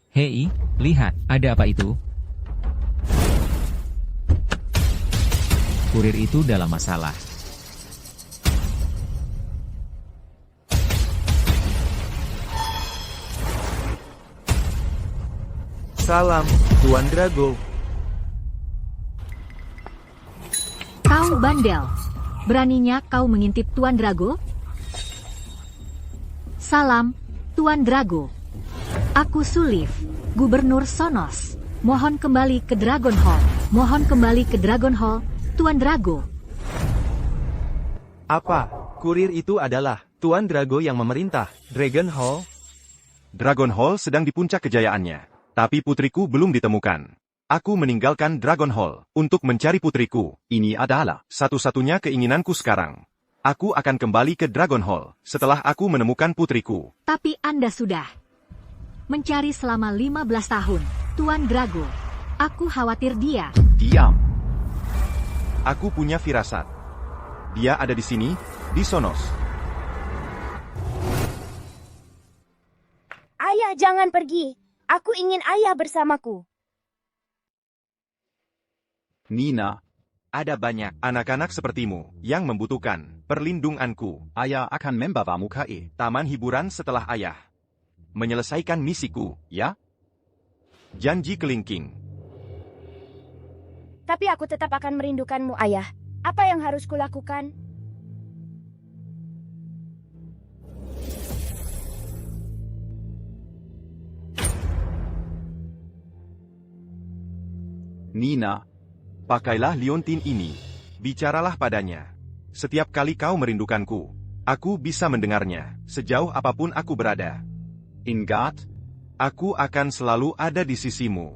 Hei, lihat, ada apa itu? Kurir itu dalam masalah. Salam, Tuan Drago. Kau bandel. Beraninya kau mengintip Tuan Drago? Salam, Tuan Drago. Aku Sulif, Gubernur Sonos. Mohon kembali ke Dragon Hall. Mohon kembali ke Dragon Hall, Tuan Drago. Apa? Kurir itu adalah Tuan Drago yang memerintah Dragon Hall? Dragon Hall sedang di puncak kejayaannya, tapi putriku belum ditemukan. Aku meninggalkan Dragon Hall untuk mencari putriku. Ini adalah satu-satunya keinginanku sekarang. Aku akan kembali ke Dragon Hall setelah aku menemukan putriku. Tapi Anda sudah mencari selama 15 tahun, Tuan Drago. Aku khawatir dia. Diam. Aku punya firasat. Dia ada di sini, di Sonos. Ayah, jangan pergi. Aku ingin ayah bersamaku. Nina, ada banyak anak-anak sepertimu yang membutuhkan perlindunganku. Ayah akan membawamu ke taman hiburan setelah ayah menyelesaikan misiku, ya? Janji kelingking. Tapi aku tetap akan merindukanmu, ayah. Apa yang harus kulakukan? Nina, pakailah liontin ini. Bicaralah padanya. Setiap kali kau merindukanku, aku bisa mendengarnya, sejauh apapun aku berada. Ingat, aku akan selalu ada di sisimu.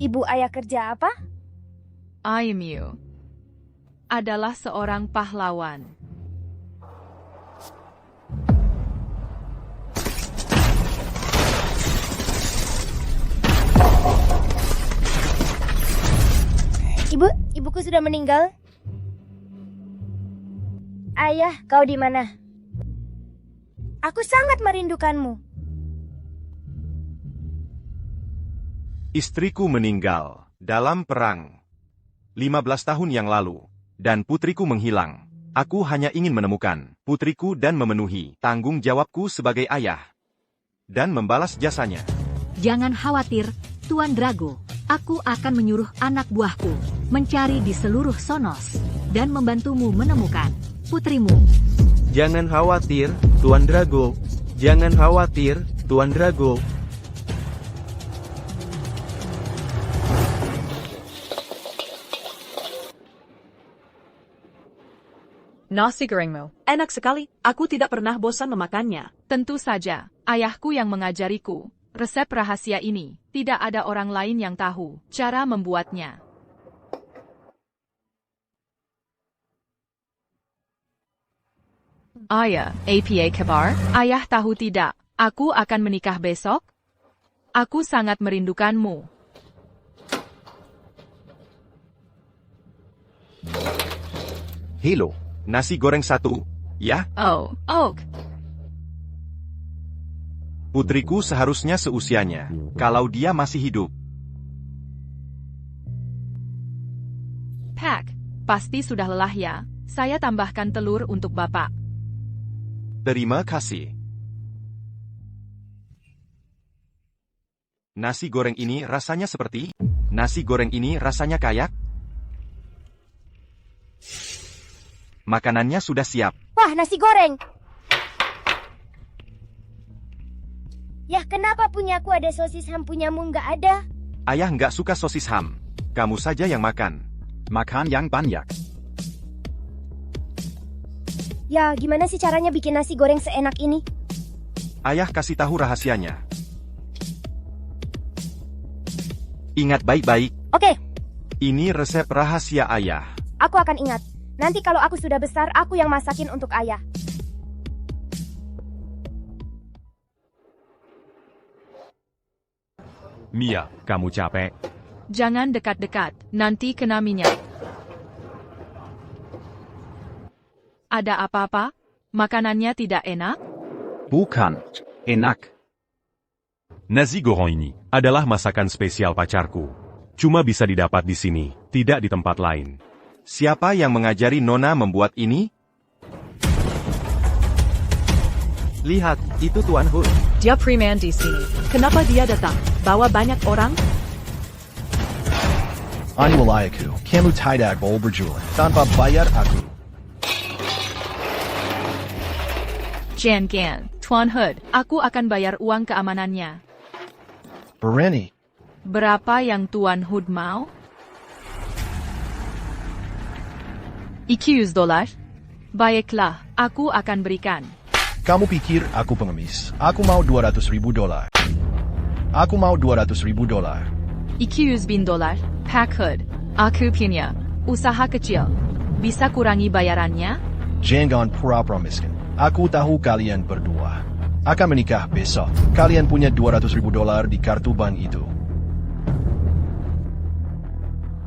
Ibu ayah kerja apa? Aimu adalah seorang pahlawan. Ibuku sudah meninggal. Ayah, kau di mana? Aku sangat merindukanmu. Istriku meninggal dalam perang 15 tahun yang lalu, dan putriku menghilang. Aku hanya ingin menemukan putriku dan memenuhi tanggung jawabku sebagai ayah, dan membalas jasanya. Jangan khawatir, Tuan Drago. Aku akan menyuruh anak buahku mencari di seluruh Sonos dan membantumu menemukan putrimu. Jangan khawatir, Tuan Drago. Jangan khawatir, Tuan Drago. Nasi gorengmu. Enak sekali. Aku tidak pernah bosan memakannya. Tentu saja, ayahku yang mengajariku. Resep rahasia ini, tidak ada orang lain yang tahu cara membuatnya. Ayah, apa kabar? Ayah tahu tidak, aku akan menikah besok? Aku sangat merindukanmu. Halo, nasi goreng satu, ya? Oh. Putriku seharusnya seusianya, kalau dia masih hidup. Pak, pasti sudah lelah ya. Saya tambahkan telur untuk Bapak. Terima kasih. Nasi goreng ini rasanya seperti? Nasi goreng ini rasanya kayak? Makanannya sudah siap. Wah, nasi goreng. Yah, kenapa punyaku ada sosis ham, punyamu nggak ada? Ayah nggak suka sosis ham. Kamu saja yang makan. Makan yang banyak. Ya, gimana sih caranya bikin nasi goreng seenak ini? Ayah kasih tahu rahasianya. Ingat baik-baik. Oke, Ini resep rahasia ayah. aku akan ingat. Nanti kalau aku sudah besar, aku yang masakin untuk ayah. Mia, kamu capek? Jangan dekat-dekat, nanti kena minyak. Ada apa-apa? Makanannya tidak enak? Bukan. Enak. Nasi goreng ini adalah masakan spesial pacarku. Cuma bisa didapat di sini, tidak di tempat lain. Siapa yang mengajari Nona membuat ini? Lihat, itu Tuan Hood. Dia preman di sini. Kenapa dia datang? Bawa banyak orang? Aniwalayaku, kamu tidak boleh berjualan tanpa bayar aku. Jangan, Tuan Hood, aku akan bayar uang keamanannya. Berani. Berapa yang Tuan Hood mau? $200. Baiklah, aku akan berikan. Kamu pikir aku pengemis? Aku mau $200,000. Aku mau $200,000. $200,000, Pak Hood. Aku punya usaha kecil. Bisa kurangi bayarannya? Jangan pura-pura miskin. Aku tahu kalian berdua akan menikah besok. Kalian punya $200,000 di kartu bank itu.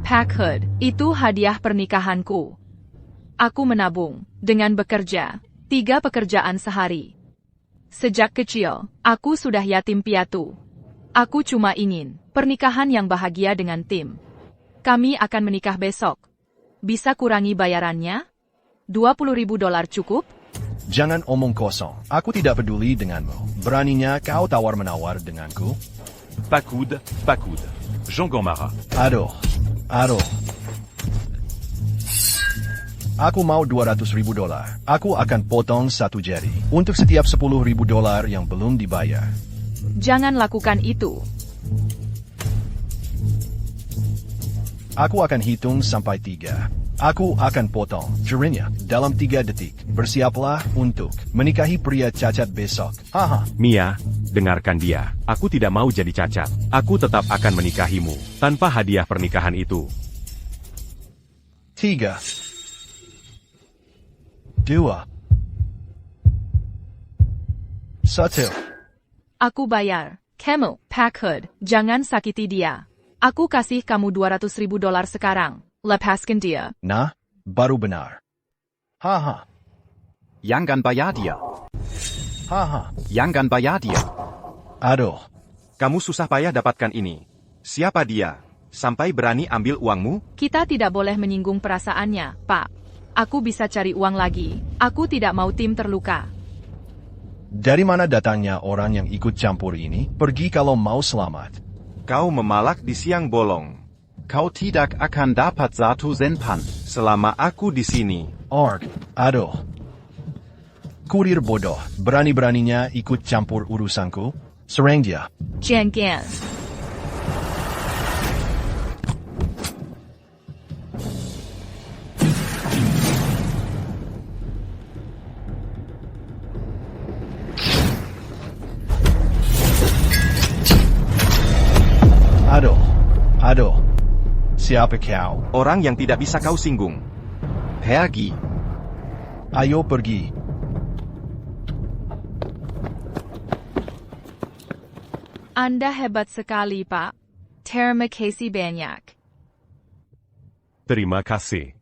Pak Hood, itu hadiah pernikahanku. Aku menabung dengan bekerja 3 pekerjaan sehari. Sejak kecil, aku sudah yatim piatu. Aku cuma ingin pernikahan yang bahagia dengan tim. Kami akan menikah besok. Bisa kurangi bayarannya? $20,000 cukup? Jangan omong kosong. Aku tidak peduli denganmu. Beraninya kau tawar-menawar denganku? Pak Hood. Jean Gomara. Aduh. Aku mau $200,000. Aku akan potong 1 jari untuk setiap $10,000 yang belum dibayar. Jangan lakukan itu. Aku akan hitung sampai 3. Aku akan potong jarinya dalam 3 detik. Bersiaplah untuk menikahi pria cacat besok. Haha. Mia, dengarkan dia. Aku tidak mau jadi cacat. Aku tetap akan menikahimu tanpa hadiah pernikahan itu. 3, 2, 1. Aku bayar. Kamu, Pak Hood, jangan sakiti dia. Aku kasih kamu $200,000 sekarang. Lepaskan dia. Nah, baru benar. Haha. Jangan bayar dia. Haha. Jangan bayar dia. Aduh. Kamu susah payah dapatkan ini. Siapa dia? Sampai berani ambil uangmu? Kita tidak boleh menyinggung perasaannya, Pak. Aku bisa cari uang lagi. Aku tidak mau tim terluka. Dari mana datangnya orang yang ikut campur ini? Pergi kalau mau selamat. Kau memalak di siang bolong. Kau tidak akan dapat 1 senpan. Selama aku di sini. Org. Aduh. Kurir bodoh. Berani-beraninya ikut campur urusanku. Serang dia. Jangan. Aduh. Siapa kau? Orang yang tidak bisa kau singgung. Pergi. Ayo pergi. Anda hebat sekali, Pak. Terima kasih banyak. Terima kasih.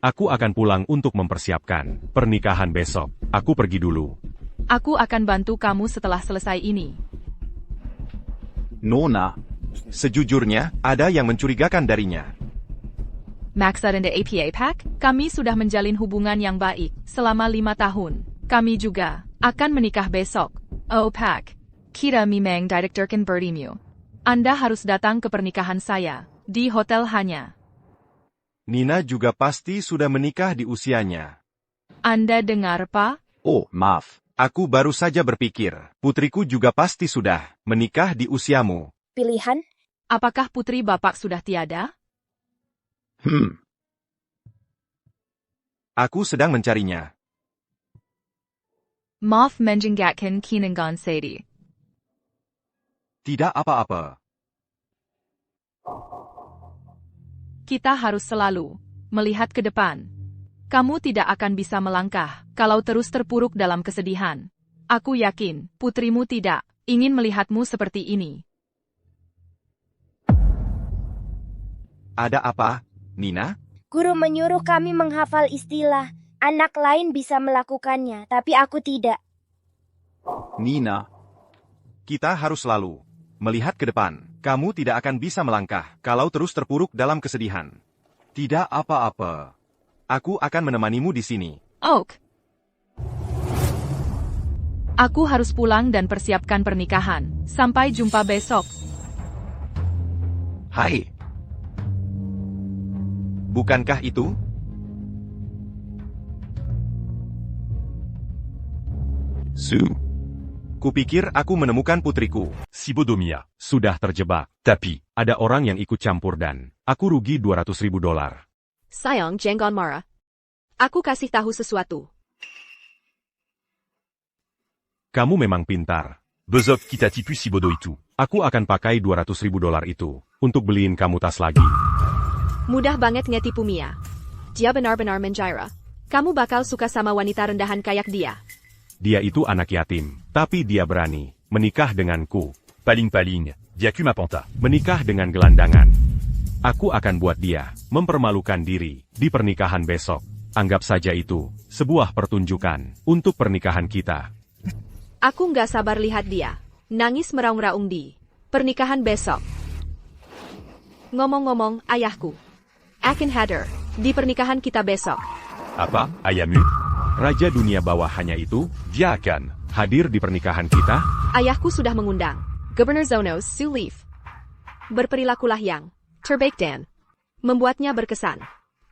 Aku akan pulang untuk mempersiapkan pernikahan besok. Aku pergi dulu. Aku akan bantu kamu setelah selesai ini. Nona. Sejujurnya, ada yang mencurigakan darinya. Max dan APA Pak, kami sudah menjalin hubungan yang baik selama 5 tahun. Kami juga akan menikah besok. Oh Pak, kita memang direkturkan bertemu. Anda harus datang ke pernikahan saya, di hotel hanya. Nina juga pasti sudah menikah di usianya. Anda dengar, Pak? Oh, maaf. Aku baru saja berpikir, putriku juga pasti sudah menikah di usiamu. Pilihan? Apakah putri Bapak sudah tiada? Aku sedang mencarinya. Maaf menjenggatkan kinangan Sadie. Tidak apa-apa. Kita harus selalu melihat ke depan. Kamu tidak akan bisa melangkah kalau terus terpuruk dalam kesedihan. Aku yakin putrimu tidak ingin melihatmu seperti ini. Ada apa, Nina? Guru menyuruh kami menghafal istilah. Anak lain bisa melakukannya, tapi aku tidak. Nina. Kita harus selalu melihat ke depan. Kamu tidak akan bisa melangkah kalau terus terpuruk dalam kesedihan. Tidak apa-apa. Aku akan menemanimu di sini. Oak. Aku harus pulang dan persiapkan pernikahan. Sampai jumpa besok. Hai. Bukankah itu? Su. Kupikir aku menemukan putriku. Si bodoh Mia sudah terjebak. Tapi, ada orang yang ikut campur dan aku rugi $200.000. Sayang, jangan marah. Aku kasih tahu sesuatu. Kamu memang pintar. Besok kita tipu si bodoh itu. Aku akan pakai $200.000 itu untuk beliin kamu tas lagi. Mudah banget ngetipu Mia. Dia benar-benar menjara. Kamu bakal suka sama wanita rendahan kayak dia. Dia itu anak yatim, tapi dia berani menikah denganku. Paling-paling, dia cuma panta. Menikah dengan gelandangan. Aku akan buat dia mempermalukan diri di pernikahan besok. Anggap saja itu sebuah pertunjukan untuk pernikahan kita. Aku nggak sabar lihat dia. Nangis meraung-raung di pernikahan besok. Ngomong-ngomong, ayahku. Akan hadir di pernikahan kita besok. Apa, ayahmu? Raja dunia bawah hanya itu, dia akan hadir di pernikahan kita? Ayahku sudah mengundang. Gubernur Zonos, Su Leaf. Berperilakulah yang terbaik dan membuatnya berkesan.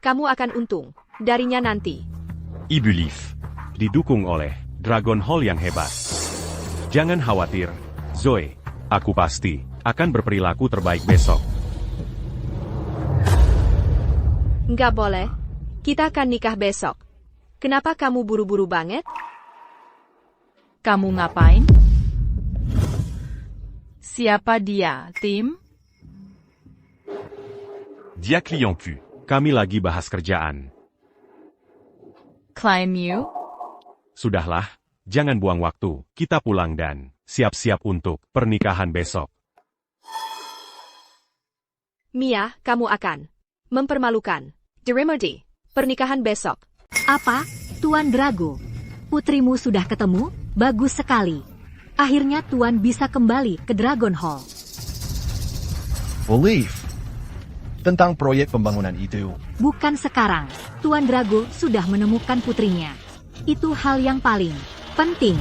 Kamu akan untung darinya nanti. Ibu Leaf, didukung oleh Dragon Hall yang hebat. Jangan khawatir, Zoe. Aku pasti akan berperilaku terbaik besok. Nggak boleh. Kita akan nikah besok. Kenapa kamu buru-buru banget? Kamu ngapain? Siapa dia, Tim? Dia klienku. Kami lagi bahas kerjaan. Klien you? Sudahlah, jangan buang waktu. Kita pulang dan siap-siap untuk pernikahan besok. Mia, kamu akan mempermalukan dirimu di pernikahan besok. Apa, Tuan Drago? Putrimu sudah ketemu? Bagus sekali. Akhirnya Tuan bisa kembali ke Dragon Hall. Olive, tentang proyek pembangunan itu. Bukan sekarang. Tuan Drago sudah menemukan putrinya. Itu hal yang paling penting.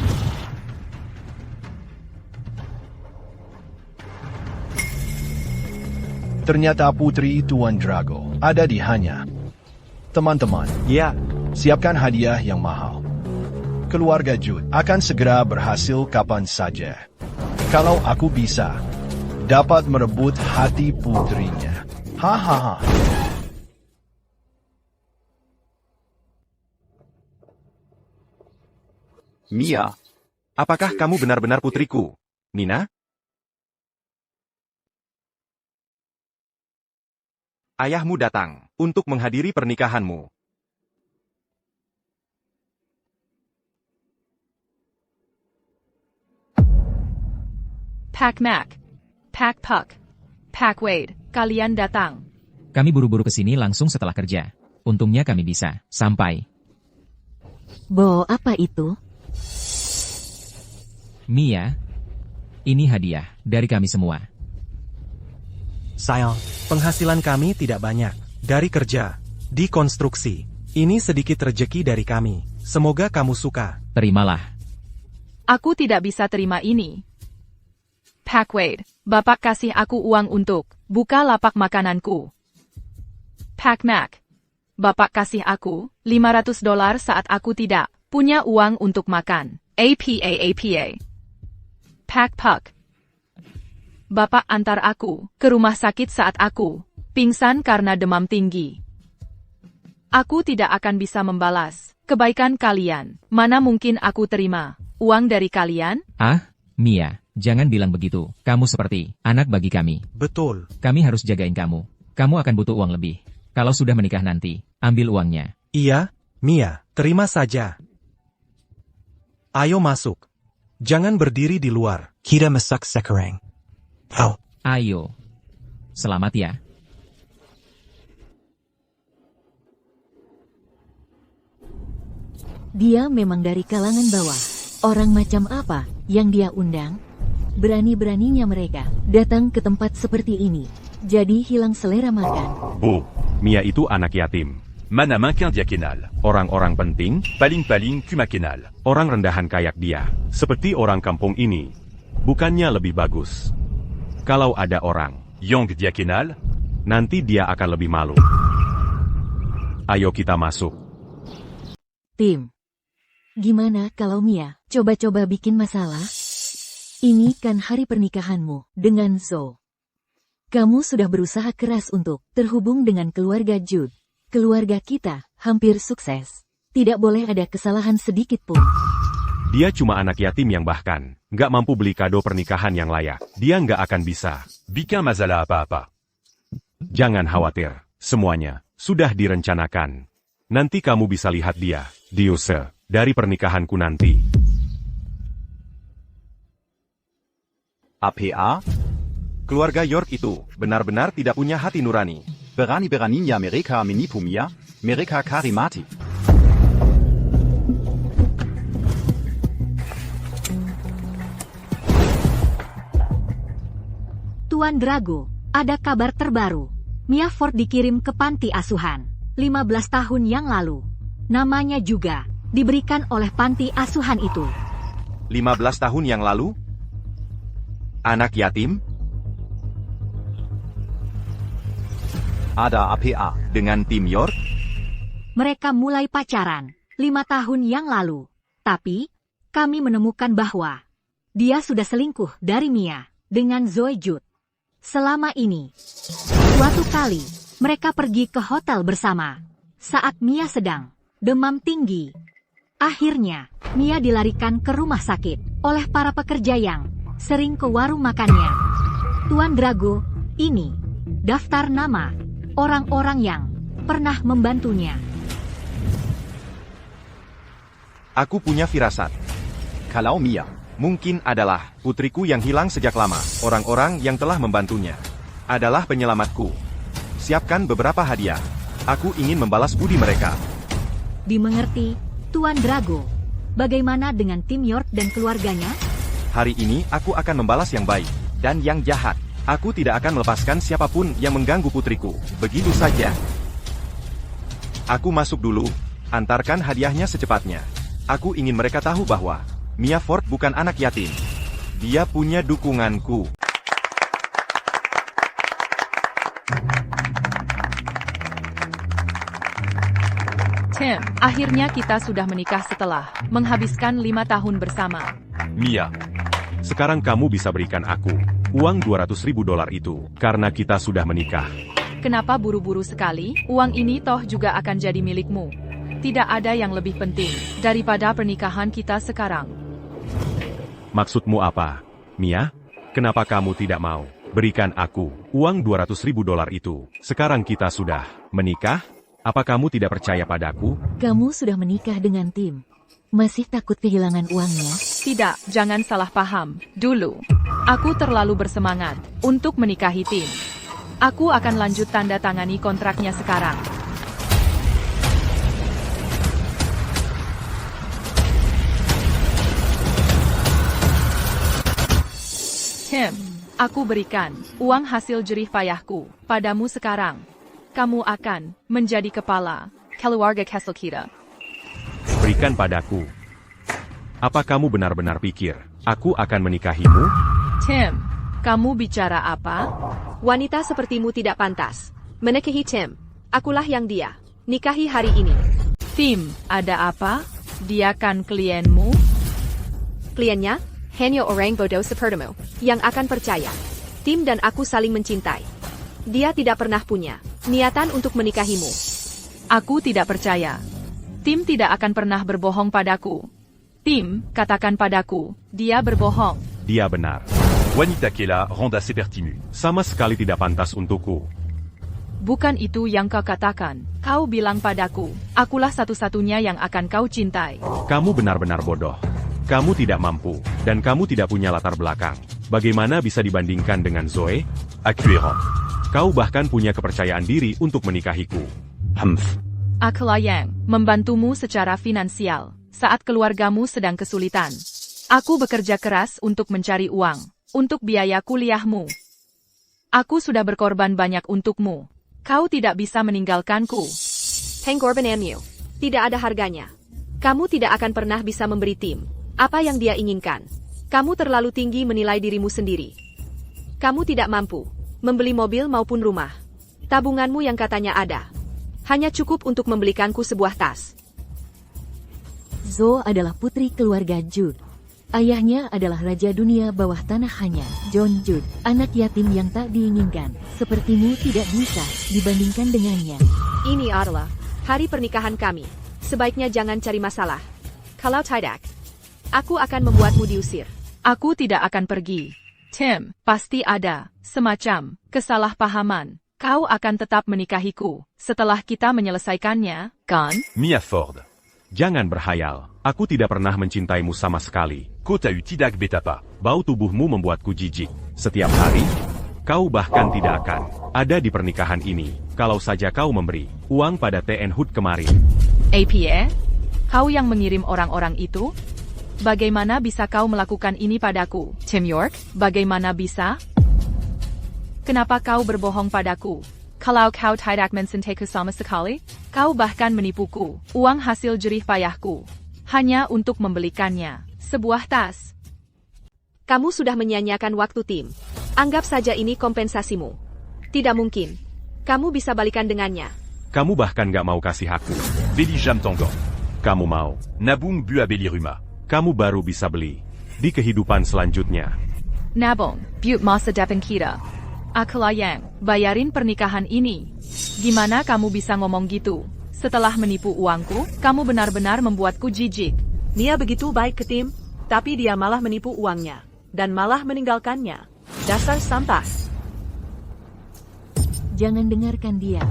Ternyata putri Tuan Drago ada di hanya. Teman-teman, Ya, siapkan hadiah yang mahal. Keluarga Jude akan segera berhasil kapan saja. Kalau aku bisa dapat merebut hati putrinya. Hahaha. Mia. Apakah kamu benar-benar putriku, Nina? Ayahmu datang untuk menghadiri pernikahanmu. Pak Mac. Pak Puck. Pak Wade, kalian datang. Kami buru-buru ke sini langsung setelah kerja. Untungnya kami bisa sampai. Bo, apa itu? Mia, ini hadiah dari kami semua. sayang, penghasilan kami tidak banyak. Dari kerja, di konstruksi. Ini sedikit rezeki dari kami. Semoga kamu suka. Terimalah. Aku tidak bisa terima ini. Pak Wade, Bapak kasih aku uang untuk buka lapak makananku. Pak Mac, Bapak kasih aku $500 saat aku tidak punya uang untuk makan. APA. Pak Puck, Bapak antar aku ke rumah sakit saat aku pingsan karena demam tinggi. Aku tidak akan bisa membalas kebaikan kalian. Mana mungkin aku terima uang dari kalian? Ah, Mia, jangan bilang begitu. Kamu seperti anak bagi kami. Betul. Kami harus jagain kamu. Kamu akan butuh uang lebih. Kalau sudah menikah nanti, ambil uangnya. Iya, Mia, terima saja. Ayo masuk. Jangan berdiri di luar. Kita masak sekarang. Ayo. Selamat ya. Dia memang dari kalangan bawah. Orang macam apa yang dia undang? Berani-beraninya mereka datang ke tempat seperti ini. Jadi hilang selera makan. Bu, Mia itu anak yatim. Mana makin dia kenal. Orang-orang penting, Paling-paling cuma kenal. orang rendahan kayak dia. Seperti orang kampung ini. Bukannya lebih bagus. Kalau ada orang, Yang dia kenal, nanti dia akan lebih malu. Ayo kita masuk. Tim, gimana kalau Mia coba-coba bikin masalah? Ini kan hari pernikahanmu dengan Zo. Kamu sudah berusaha keras untuk terhubung dengan keluarga Jude. Keluarga kita hampir sukses. Tidak boleh ada kesalahan sedikit pun. Dia cuma anak yatim yang bahkan nggak mampu beli kado pernikahan yang layak. Dia nggak akan bisa. bikin masalah apa-apa. Jangan khawatir. Semuanya sudah direncanakan. Nanti kamu bisa lihat dia, Diuse, dari pernikahanku nanti. APA? Keluarga York itu benar-benar tidak punya hati nurani. Berani-beraninya mereka menipu Mia, mereka cari mati. Tuan Drago, ada kabar terbaru. Mia Ford dikirim ke panti asuhan 15 tahun yang lalu. Namanya juga diberikan oleh panti asuhan itu. 15 tahun yang lalu? Anak yatim? Ada APA. Dengan tim York? Mereka mulai pacaran 5 tahun yang lalu. Tapi, kami menemukan bahwa dia sudah selingkuh dari Mia dengan Zoe Jude. Selama ini, suatu kali, mereka pergi ke hotel bersama. Saat Mia sedang demam tinggi. Akhirnya, Mia dilarikan ke rumah sakit oleh para pekerja yang sering ke warung makannya. Tuan Drago, ini daftar nama orang-orang yang pernah membantunya. Aku punya firasat. Kalau Mia, Mungkin adalah putriku yang hilang sejak lama. Orang-orang yang telah membantunya adalah penyelamatku. Siapkan beberapa hadiah. Aku ingin membalas budi mereka. Dimengerti, Tuan Drago. Bagaimana dengan tim York dan keluarganya? Hari ini aku akan membalas yang baik dan yang jahat. Aku tidak akan melepaskan siapapun yang mengganggu putriku. Begitu saja. Aku masuk dulu. Antarkan hadiahnya secepatnya. Aku ingin mereka tahu bahwa Mia Ford bukan anak yatim. Dia punya dukunganku. Tim, akhirnya kita sudah menikah setelah menghabiskan 5 tahun bersama. Mia, sekarang kamu bisa berikan aku uang $200.000 itu karena kita sudah menikah. Kenapa buru-buru sekali? Uang ini toh juga akan jadi milikmu. Tidak ada yang lebih penting daripada pernikahan kita sekarang. Maksudmu apa, Mia? Kenapa kamu tidak mau berikan aku uang $200.000 itu? Sekarang kita sudah menikah? Apa kamu tidak percaya padaku? Kamu sudah menikah dengan Tim. Masih takut kehilangan uangnya? Tidak, jangan salah paham. Dulu, aku terlalu bersemangat untuk menikahi Tim. Aku akan lanjut tanda tangani kontraknya sekarang. Tim, aku berikan uang hasil jerih payahku padamu sekarang. Kamu akan menjadi kepala keluarga Castle kita. Berikan padaku. Apa kamu benar-benar pikir aku akan menikahimu? Tim, kamu bicara apa? Wanita sepertimu tidak pantas menikahi Tim. Akulah yang dia nikahi hari ini. Tim, ada apa? Dia kan klienmu? Kliennya hanya orang bodoh sepertimu yang akan percaya. Tim dan aku saling mencintai. Dia tidak pernah punya niatan untuk menikahimu. Aku tidak percaya. Tim tidak akan pernah berbohong padaku. Tim, katakan padaku, dia berbohong. Dia benar. Wanita kela ronda sepertimu. Sama sekali tidak pantas untukku. Bukan itu yang kau katakan. Kau bilang padaku, akulah satu-satunya yang akan kau cintai. Kamu benar-benar bodoh. Kamu tidak mampu, dan kamu tidak punya latar belakang. Bagaimana bisa dibandingkan dengan Zoe? Akueron. Kau bahkan punya kepercayaan diri untuk menikahiku. Humph. Akulah yang membantumu secara finansial. saat keluargamu sedang kesulitan. Aku bekerja keras untuk mencari uang, untuk biaya kuliahmu. Aku sudah berkorban banyak untukmu. Kau tidak bisa meninggalkanku. Pengorbananmu tidak ada harganya. Kamu tidak akan pernah bisa memberi Tim apa yang dia inginkan. Kamu terlalu tinggi menilai dirimu sendiri. Kamu tidak mampu membeli mobil maupun rumah. Tabunganmu yang katanya ada hanya cukup untuk membelikanku sebuah tas. Zoe adalah putri keluarga Jude. Ayahnya adalah raja dunia bawah tanah hanya, John Jude, anak yatim yang tak diinginkan. Sepertimu tidak bisa dibandingkan dengannya. Ini adalah hari pernikahan kami. Sebaiknya jangan cari masalah. Kalau tidak, aku akan membuatmu diusir. Aku tidak akan pergi. Tim, pasti ada semacam kesalahpahaman. Kau akan tetap menikahiku setelah kita menyelesaikannya, kan? Mia Ford. Jangan berhayal. Aku tidak pernah mencintaimu sama sekali. Kota Utidag Betapa. Bau tubuhmu membuatku jijik. Setiap hari, kau bahkan tidak akan ada di pernikahan ini. Kalau saja kau memberi uang pada TN Hood kemarin. APA? Kau yang mengirim orang-orang itu? Bagaimana bisa kau melakukan ini padaku? Tim York, bagaimana bisa? Kenapa kau berbohong padaku? Kalau kau tidak mencintaiku sama sekali, kau bahkan menipuku. Uang hasil jerih payahku. Hanya untuk membelikannya sebuah tas. Kamu sudah menyanyiakan waktu Tim. Anggap saja ini kompensasimu. Tidak mungkin. Kamu bisa balikan dengannya. Kamu bahkan gak mau kasih aku. Veli Jam Tongan. Kamu mau. Nabung Bu Abeliruma. Kamu baru bisa beli di kehidupan selanjutnya. Nabong, Butte masa depan kita. Akulah yang bayarin pernikahan ini. Gimana kamu bisa ngomong gitu? Setelah menipu uangku, kamu benar-benar membuatku jijik. Mia begitu baik ke Tim, tapi dia malah menipu uangnya. Dan malah meninggalkannya. Dasar sampah. Jangan dengarkan dia.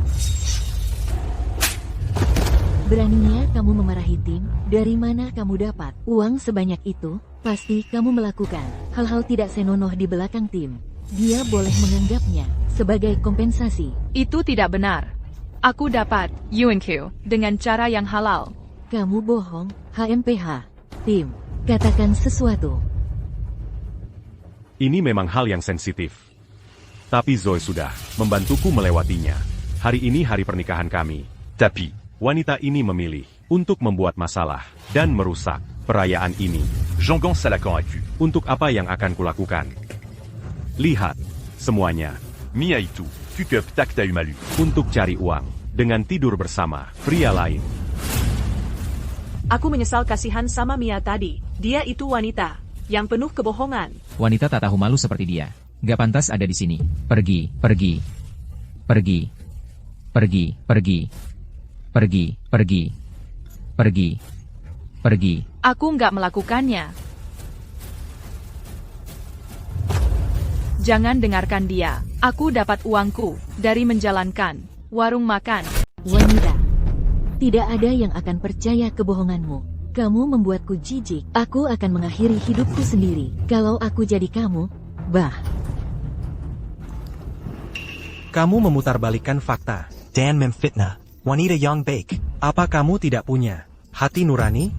Beraninya kamu memarahi Tim? Dari mana kamu dapat uang sebanyak itu? Pasti kamu melakukan hal-hal tidak senonoh di belakang Tim. Dia boleh menganggapnya sebagai kompensasi. Itu tidak benar. Aku dapat UNQ dengan cara yang halal. Kamu bohong, HMPH. Tim, katakan sesuatu. Ini memang hal yang sensitif. Tapi Zoe sudah membantuku melewatinya. Hari ini hari pernikahan kami. Tapi, wanita ini memilih untuk membuat masalah dan merusak perayaan ini. Jean-Gon Salacan Aku. Untuk apa yang akan kulakukan? Lihat, semuanya. Mia itu, Kukup Takta Umalu. Untuk cari uang, dengan tidur bersama pria lain. Aku menyesal kasihan sama Mia tadi. Dia itu wanita yang penuh kebohongan. Wanita tak tahu malu seperti dia. Gak pantas ada di sini. Pergi, pergi. Pergi. Pergi, pergi. Pergi, pergi. Pergi. Pergi. Aku nggak melakukannya. Jangan dengarkan dia. Aku dapat uangku dari menjalankan warung makan. Wanita, tidak ada yang akan percaya kebohonganmu. Kamu membuatku jijik. Aku akan mengakhiri hidupku sendiri. Kalau aku jadi kamu, bah. Kamu memutarbalikkan fakta. Dan memfitnah wanita yang baik. Apa kamu tidak punya hati nurani?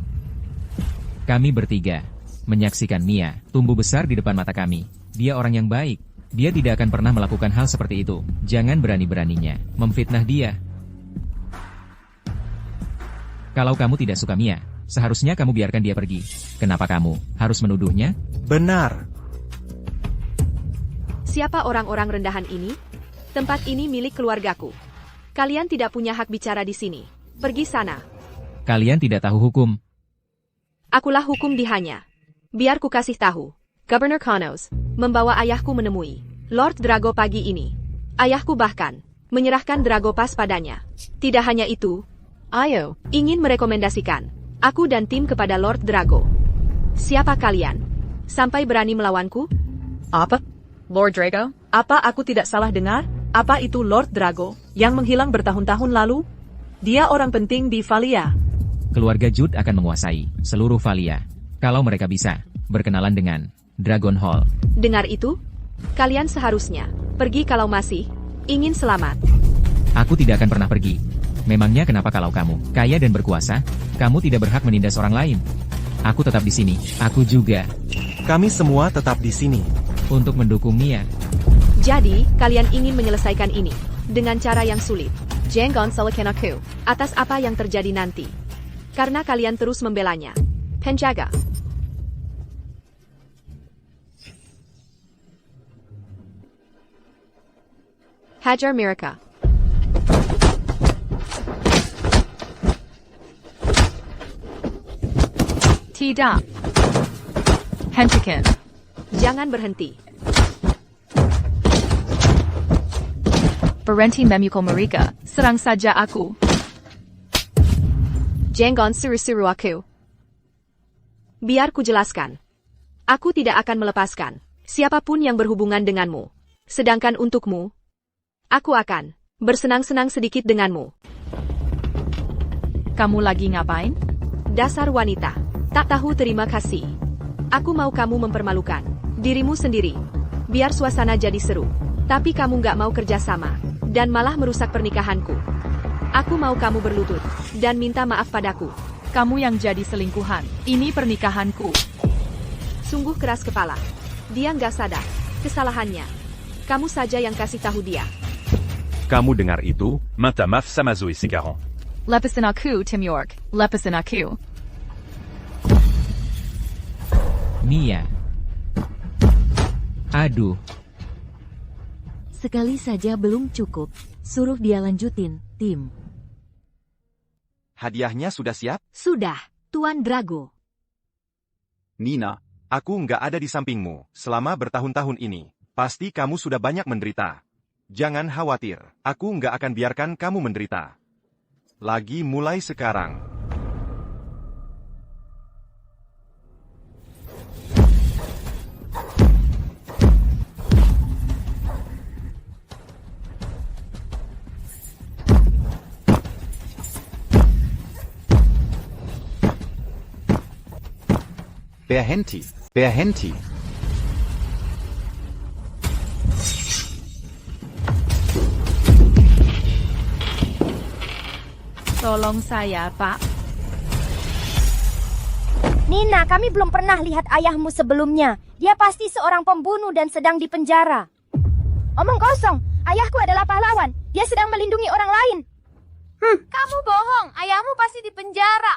Kami bertiga menyaksikan Mia tumbuh besar di depan mata kami. Dia orang yang baik. Dia tidak akan pernah melakukan hal seperti itu. Jangan berani-beraninya memfitnah dia. Kalau kamu tidak suka Mia, seharusnya kamu biarkan dia pergi. Kenapa kamu harus menuduhnya? Benar. Siapa orang-orang rendahan ini? Tempat ini milik keluargaku. Kalian tidak punya hak bicara di sini. Pergi sana. Kalian tidak tahu hukum. Akulah hukum di hanya. Biar ku kasih tahu. Governor Connors membawa ayahku menemui Lord Drago pagi ini. Ayahku bahkan menyerahkan Drago Pass padanya. Tidak hanya itu, ayo, ingin merekomendasikan aku dan tim kepada Lord Drago. Siapa kalian? Sampai berani melawanku? Apa? Lord Drago? Apa aku tidak salah dengar? Apa itu Lord Drago yang menghilang bertahun-tahun lalu? Dia orang penting di Valia. Keluarga Jude akan menguasai seluruh Valia. Kalau mereka bisa berkenalan dengan Dragon Hall. Dengar itu? Kalian seharusnya pergi kalau masih ingin selamat. Aku tidak akan pernah pergi. Memangnya kenapa kalau kamu kaya dan berkuasa, kamu tidak berhak menindas orang lain? Aku tetap di sini. Aku juga. Kami semua tetap di sini. Untuk mendukung Mia. Jadi, kalian ingin menyelesaikan ini dengan cara yang sulit. Jangan salahkan aku atas apa yang terjadi nanti. Karena kalian terus membelanya. Penjaga. Hajar mereka. Tidak. Hentikan. Jangan berhenti. Berhenti memukul mereka. Serang saja aku. Jangan suruh-suruh aku. Biar ku jelaskan. Aku tidak akan melepaskan siapapun yang berhubungan denganmu. Sedangkan untukmu, aku akan bersenang-senang sedikit denganmu. Kamu lagi ngapain? Dasar wanita, tak tahu terima kasih. Aku mau kamu mempermalukan dirimu sendiri. Biar suasana jadi seru. Tapi kamu gak mau kerja sama, dan malah merusak pernikahanku. Aku mau kamu berlutut, dan minta maaf padaku. Kamu yang jadi selingkuhan. Ini pernikahanku. Sungguh keras kepala. Dia nggak sadar kesalahannya. Kamu saja yang kasih tahu dia. Kamu dengar itu? Minta maaf sama Zoe sekarang. Lepasin aku, Tim York. Lepasin aku. Mia. Aduh. Sekali saja belum cukup. Suruh dia lanjutin, Tim. Hadiahnya sudah siap? Sudah, Tuan Drago. Nina, Aku nggak ada di sampingmu selama bertahun-tahun ini. Pasti kamu sudah banyak menderita. Jangan khawatir, aku nggak akan biarkan kamu menderita. Lagi mulai sekarang. Berhenti, berhenti. Tolong saya, Pak. Nina, kami belum pernah lihat ayahmu sebelumnya. Dia pasti seorang pembunuh dan sedang dipenjara. Omong kosong, ayahku adalah pahlawan. Dia sedang melindungi orang lain. Kamu bohong, ayahmu pasti dipenjara.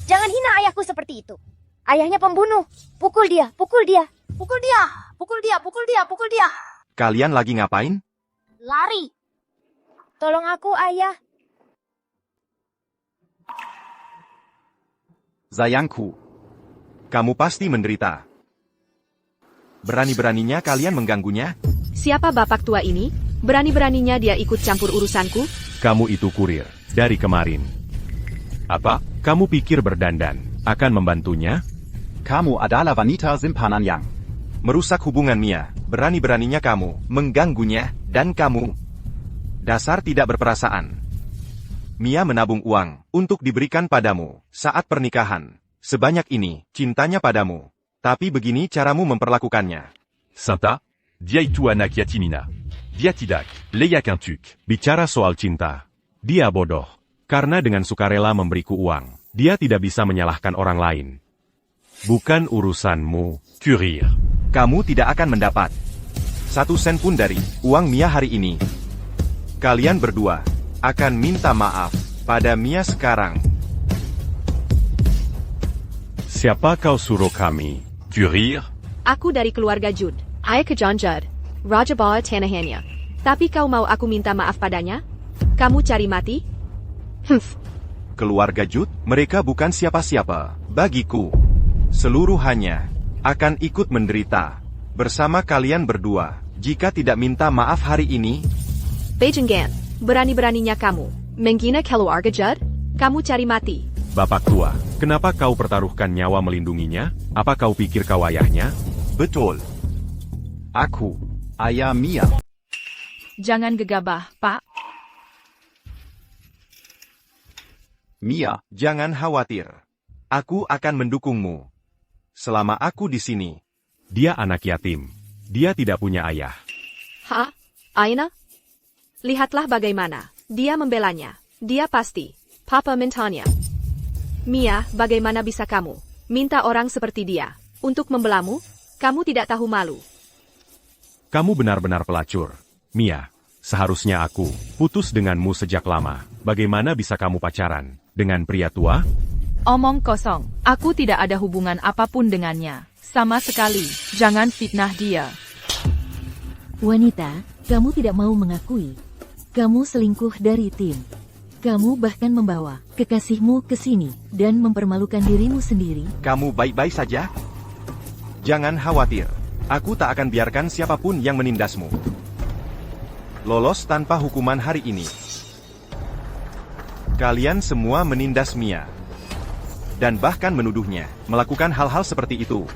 Jangan hina ayahku seperti itu. Ayahnya pembunuh. Pukul dia, pukul dia. Pukul dia, pukul dia, pukul dia, pukul dia. Kalian lagi ngapain? Lari. Tolong aku, ayah. Sayangku. Kamu pasti menderita. Berani-beraninya kalian mengganggunya? Siapa bapak tua ini? Berani-beraninya dia ikut campur urusanku? Kamu itu kurir dari kemarin. Apa? Kamu pikir berdandan akan membantunya? Kamu adalah wanita simpanan yang merusak hubungan Mia. Berani-beraninya kamu mengganggunya, dan kamu dasar tidak berperasaan. Mia menabung uang untuk diberikan padamu saat pernikahan. Sebanyak ini cintanya padamu. Tapi begini caramu memperlakukannya. Santa, dia itu anak yatimina. Dia tidak layak untuk bicara soal cinta. Dia bodoh. Karena dengan sukarela memberiku uang, dia tidak bisa menyalahkan orang lain. Bukan urusanmu, kurir. Kamu tidak akan mendapat 1 sen pun dari uang Mia hari ini. Kalian berdua akan minta maaf pada Mia sekarang. Siapa kau suruh kami, kurir? Aku dari keluarga Jude. Ayah ke John Judd. Raja bawa tanahannya. Tapi kau mau aku minta maaf padanya? Kamu cari mati? Keluarga Jude, mereka bukan siapa-siapa. Bagiku, seluruhannya akan ikut menderita bersama kalian berdua. Jika tidak minta maaf hari ini, Beijinggan, berani-beraninya kamu menghina keluarga Judd? Kamu cari mati. Bapak tua, kenapa kau pertaruhkan nyawa melindunginya? Apa kau pikir kau ayahnya? betul. Aku, ayah Mia. Jangan gegabah, Pak. Mia, jangan khawatir. Aku akan mendukungmu. Selama aku di sini. Dia anak yatim. Dia tidak punya ayah. Aina? Lihatlah bagaimana dia membelanya. Dia pasti. Papa mintanya. Mia, bagaimana bisa kamu minta orang seperti dia untuk membelamu? Kamu tidak tahu malu. Kamu benar-benar pelacur. Mia, seharusnya aku putus denganmu sejak lama. Bagaimana bisa kamu pacaran dengan pria tua? Omong kosong. Aku tidak ada hubungan apapun dengannya. Sama sekali. Jangan fitnah dia. Wanita, kamu tidak mau mengakui. Kamu selingkuh dari tim. Kamu bahkan membawa kekasihmu ke sini dan mempermalukan dirimu sendiri. Kamu baik-baik saja? Jangan khawatir. Aku tak akan biarkan siapapun yang menindasmu. Lolos tanpa hukuman hari ini. Kalian semua menindas Mia. Dan bahkan menuduhnya melakukan hal-hal seperti itu.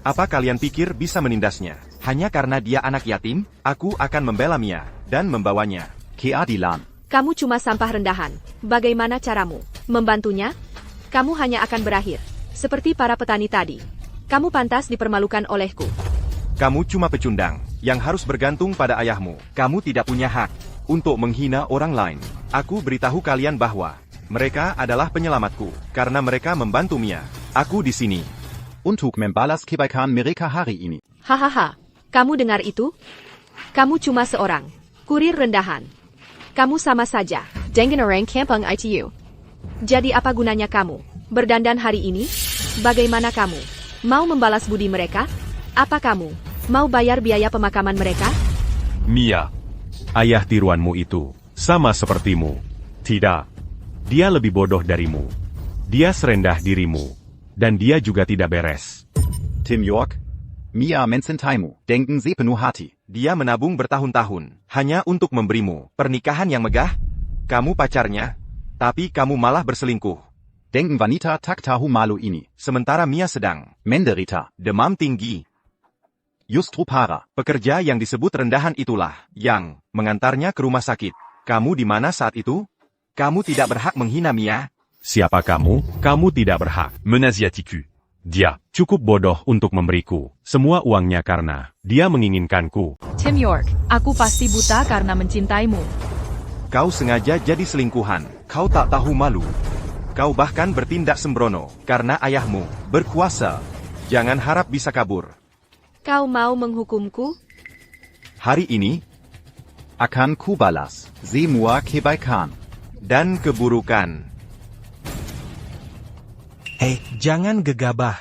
Apa kalian pikir bisa menindasnya? Hanya karena dia anak yatim, aku akan membela Mia dan membawanya. Keadilan. Kamu cuma sampah rendahan. Bagaimana caramu membantunya? Kamu hanya akan berakhir seperti para petani tadi. Kamu pantas dipermalukan olehku. Kamu cuma pecundang yang harus bergantung pada ayahmu. Kamu tidak punya hak untuk menghina orang lain. Aku beritahu kalian bahwa mereka adalah penyelamatku karena mereka membantu Mia. Aku di sini untuk membalas kebaikan mereka hari ini. Hahaha. Kamu dengar itu? Kamu cuma seorang kurir rendahan. Kamu sama saja dengan orang kampung ITU. Jadi apa gunanya kamu berdandan hari ini? Bagaimana kamu mau membalas budi mereka? Apa kamu mau bayar biaya pemakaman mereka? Mia, ayah tiruanmu itu sama sepertimu. Tidak, dia lebih bodoh darimu. Dia serendah dirimu. Dan dia juga tidak beres. Tim York, Mia mencintaimu, denken Sie penuh hati. Dia menabung bertahun-tahun, hanya untuk memberimu pernikahan yang megah. Kamu pacarnya, tapi kamu malah berselingkuh. Denken wanita tak tahu malu ini. Sementara Mia sedang menderita demam tinggi. Justru parah. Pekerja yang disebut rendahan itulah yang mengantarnya ke rumah sakit. Kamu di mana saat itu? Kamu tidak berhak menghina Mia. Siapa kamu? Kamu tidak berhak. Menasiatiku. Dia cukup bodoh untuk memberiku semua uangnya karena dia menginginkanku. Tim York, aku pasti buta karena mencintaimu. Kau sengaja jadi selingkuhan. Kau tak tahu malu. Kau bahkan bertindak sembrono karena ayahmu berkuasa. Jangan harap bisa kabur. Kau mau menghukumku? Hari ini akan kubalas semua kebaikan dan keburukan. Hei, jangan gegabah.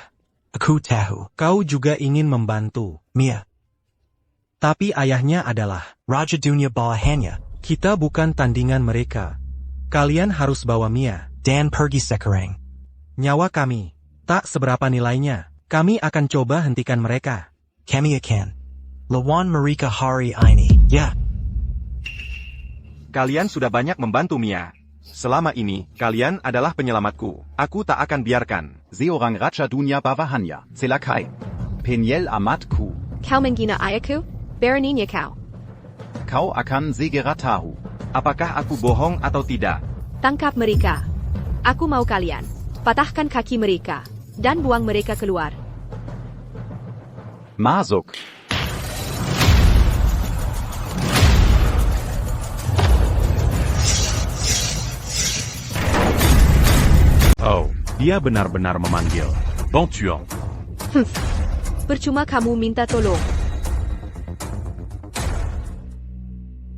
Aku tahu. Kau juga ingin membantu Mia. Tapi ayahnya adalah Raja Dunia bawahannya. Kita bukan tandingan mereka. Kalian harus bawa Mia Dan pergi sekarang. Nyawa kami tak seberapa nilainya. Kami akan coba hentikan mereka. Kami akan lawan mereka hari ini. Ya. Kalian sudah banyak membantu Mia. Selama ini, kalian adalah penyelamatku. Aku tak akan biarkan seorang Raja Dunia bawahannya celakai. Penyel amatku. Kau menghina ayahku? Beraninya kau. Kau akan segera tahu. Apakah aku bohong atau tidak? Tangkap mereka. Aku mau kalian patahkan kaki mereka dan buang mereka keluar. Masuk. Oh, dia benar-benar memanggil. Bon tuant. Percuma kamu minta tolong.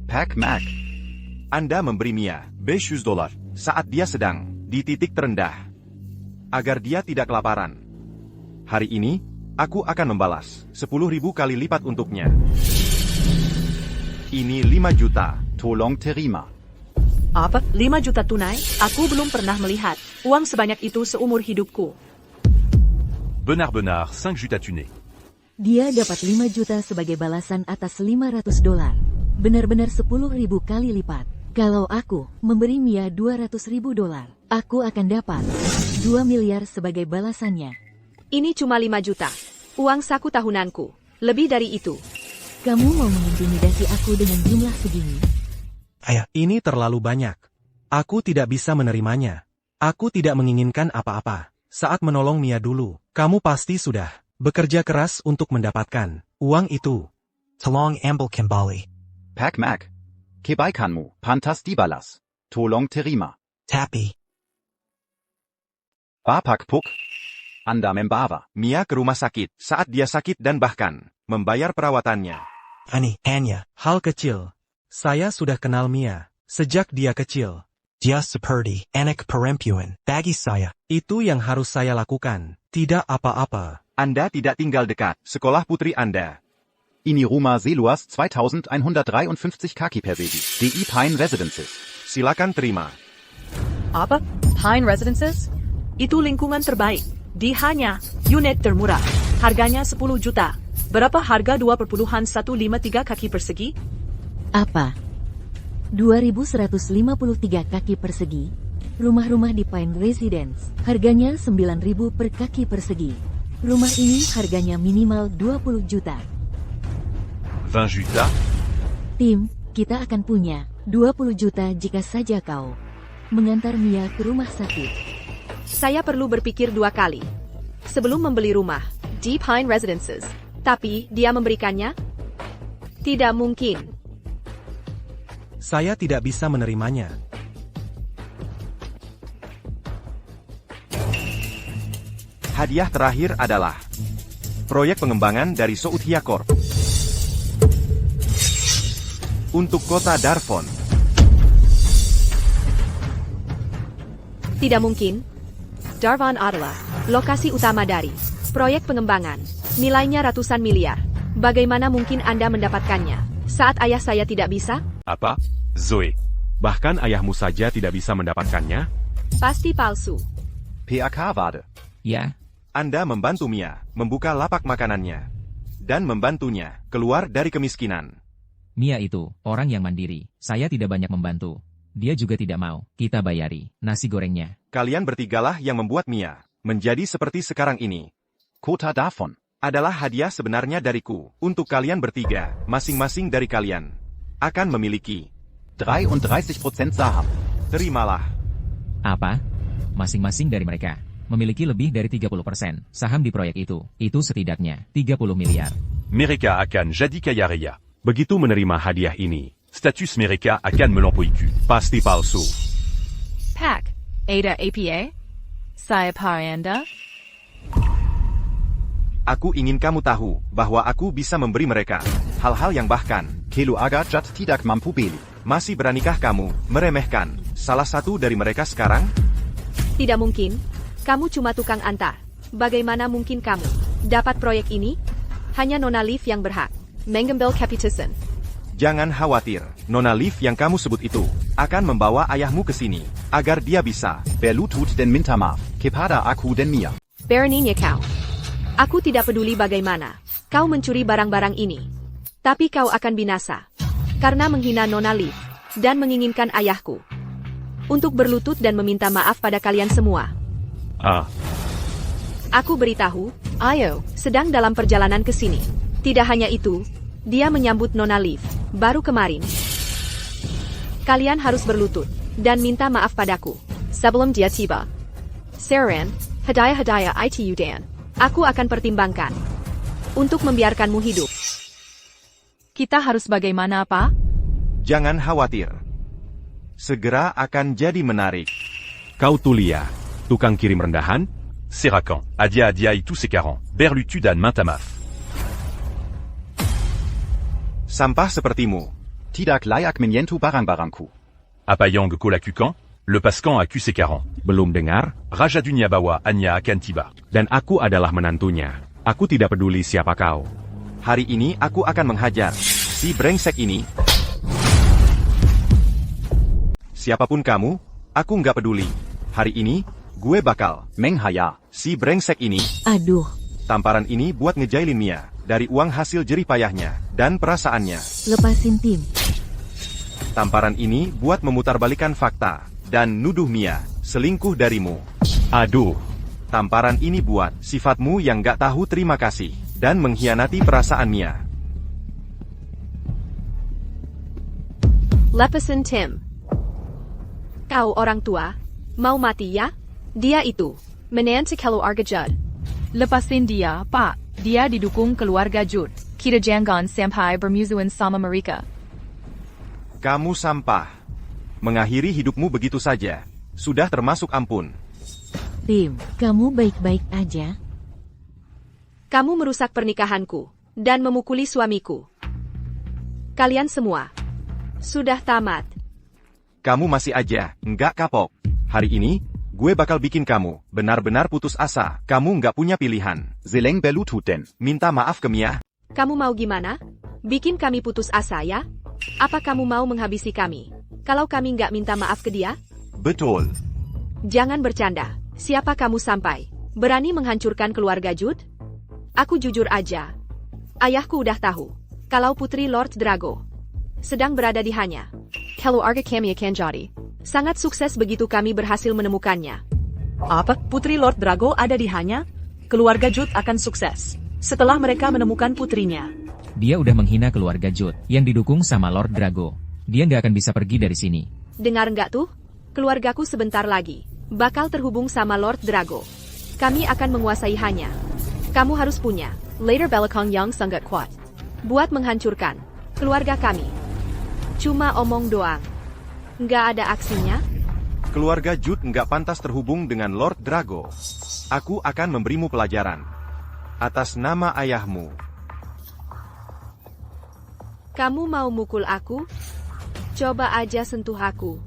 Pak Mac. Anda memberi Mia $500 saat dia sedang di titik terendah. Agar dia tidak kelaparan. Hari ini, aku akan membalas 10.000 kali lipat untuknya. Ini 5 juta. Tolong terima. Apa? 5 juta tunai? Aku belum pernah melihat uang sebanyak itu seumur hidupku. Benar-benar 5 juta tunai. Dia dapat 5 juta sebagai balasan atas $500. Benar-benar 10.000 kali lipat. Kalau aku memberi Mia $200.000, aku akan dapat 2 miliar sebagai balasannya. Ini cuma 5 juta. Uang saku tahunanku. Lebih dari itu. Kamu mau mengintimidasi aku dengan jumlah segini? Ayah, ini terlalu banyak. Aku tidak bisa menerimanya. Aku tidak menginginkan apa-apa. Saat menolong Mia dulu, kamu pasti sudah bekerja keras untuk mendapatkan uang itu. Tolong ambil kembali. Pak Mac. Kebaikanmu pantas dibalas. Tolong terima. Tapi. Bapak Puk. Anda membawa Mia ke rumah sakit saat dia sakit dan bahkan membayar perawatannya. Ani, hanya. Hal kecil. Saya sudah kenal Mia sejak dia kecil. Dia seperti anak perempuan bagi saya. Itu yang harus saya lakukan, tidak apa-apa. Anda tidak tinggal dekat sekolah putri Anda. Ini rumah seluas 2153 kaki persegi. DI Pine Residences. Silakan terima. Apa? Pine Residences? Itu lingkungan terbaik. Di hanya unit termurah. Harganya 10 juta. Berapa harga 2,153 kaki persegi? Apa? 2.153 kaki persegi. Rumah-rumah di Pine Residence. Harganya 9.000 per kaki persegi. Rumah ini harganya minimal 20 juta. 20 juta? Tim, kita akan punya 20 juta jika saja kau mengantar Mia ke rumah sakit. Saya perlu berpikir 2 kali sebelum membeli rumah di Pine Residences. Tapi dia memberikannya? Tidak mungkin. Saya tidak bisa menerimanya. Hadiah terakhir adalah proyek pengembangan dari Southia Corp untuk kota Darfon. Tidak mungkin. Darvan adalah lokasi utama dari proyek pengembangan. Nilainya ratusan miliar. Bagaimana mungkin Anda mendapatkannya saat ayah saya tidak bisa? Apa? Zoe. Bahkan ayahmu saja tidak bisa mendapatkannya? Pasti palsu. PAK Wade. Ya, Anda membantu Mia membuka lapak makanannya dan membantunya keluar dari kemiskinan. Mia itu orang yang mandiri. Saya tidak banyak membantu. Dia juga tidak mau kita bayari nasi gorengnya. Kalian bertigalah yang membuat Mia menjadi seperti sekarang ini. Kota Darfon adalah hadiah sebenarnya dariku untuk kalian bertiga. Masing-masing dari kalian akan memiliki 33% saham. Terimalah. Apa? Masing-masing dari mereka memiliki lebih dari 30% saham di proyek itu. Itu setidaknya 30 miliar. Mereka akan jadi kaya raya. Begitu menerima hadiah ini, Status mereka akan melampauiku. pasti palsu. Pak, Ada APA? Saya Parianda? Aku ingin kamu tahu bahwa aku bisa memberi mereka hal-hal yang bahkan Kelu aga jat tidak mampu beli. masih beranikah kamu meremehkan salah satu dari mereka sekarang? Tidak mungkin. Kamu cuma tukang antar. Bagaimana mungkin kamu dapat proyek ini? Hanya Nona Leaf yang berhak mengambil keputusan. Jangan khawatir, Nona Leaf yang kamu sebut itu akan membawa ayahmu ke sini agar dia bisa Berlutut dan minta maaf kepada aku dan Mia. Beraninya kau. Aku tidak peduli bagaimana kau mencuri barang-barang ini. Tapi kau akan binasa. Karena menghina Nona Leaf dan menginginkan ayahku untuk berlutut dan meminta maaf pada kalian semua. Aku beritahu, Ayo sedang dalam perjalanan ke sini. Tidak hanya itu, dia menyambut Nona Leaf baru kemarin. Kalian harus berlutut dan minta maaf padaku sebelum dia tiba. Saran, hadiah-hadiah itu dan aku akan pertimbangkan untuk membiarkanmu hidup. Kita harus bagaimana, Pak? Jangan khawatir. Segera akan jadi menarik. Kau Tulia, tukang kirim rendahan? Seracan, Adia itu sekarang. Berlutu dan minta maaf. Sampah sepertimu. Tidak layak menyentuh barang-barangku. Apa yang kau lakukan? Lepaskan aku sekarang. Belum dengar? Raja dunia bawa Anya akan tiba. Dan aku adalah menantunya. Aku tidak peduli siapa kau. Hari ini aku akan menghajar si brengsek ini. Siapapun kamu, aku nggak peduli. Hari ini, gue bakal menghaya si brengsek ini. Aduh. Tamparan ini buat ngejailin Mia dari uang hasil jerih payahnya dan perasaannya. Lepasin tim. Tamparan ini buat memutarbalikkan fakta dan nuduh Mia selingkuh darimu. Aduh. Tamparan ini buat sifatmu yang gak tahu terima kasih dan mengkhianati perasaan Mia. Lepasin Tim. Kau orang tua, mau mati ya? Dia itu menantu keluarga Judd. Lepasin dia, Pak. Dia didukung keluarga Judd. Kita jangan sampai bermusuhan sama mereka. Kamu sampah. Mengakhiri hidupmu begitu saja. Sudah termasuk ampun. Tim, kamu baik-baik aja? Kamu merusak pernikahanku dan memukuli suamiku. Kalian semua sudah tamat. Kamu masih aja, nggak kapok. Hari ini, gue bakal bikin kamu benar-benar putus asa. Kamu nggak punya pilihan. Zeleng Belututen. Minta maaf ke Mia. Kamu mau gimana? Bikin kami putus asa ya? Apa kamu mau menghabisi kami? Kalau kami nggak minta maaf ke dia? Betul. Jangan bercanda. Siapa kamu sampai berani menghancurkan keluarga Jude? Aku jujur aja. Ayahku udah tahu kalau putri Lord Drago sedang berada di Hanya. Keluarga kami akan jadi sangat sukses begitu kami berhasil menemukannya. Apa? Putri Lord Drago ada di Hanya? Keluarga Jude akan sukses setelah mereka menemukan putrinya. Dia udah menghina keluarga Jude yang didukung sama Lord Drago. Dia nggak akan bisa pergi dari sini. Dengar nggak tuh? Keluargaku sebentar lagi bakal terhubung sama Lord Drago. Kami akan menguasai Hanya. Kamu harus punya later belakang yang sangat kuat buat menghancurkan keluarga kami. Cuma omong doang. Nggak ada aksinya? Keluarga Jude nggak pantas terhubung dengan Lord Drago. Aku akan memberimu pelajaran. Atas nama ayahmu. Kamu mau mukul aku? Coba aja sentuh aku.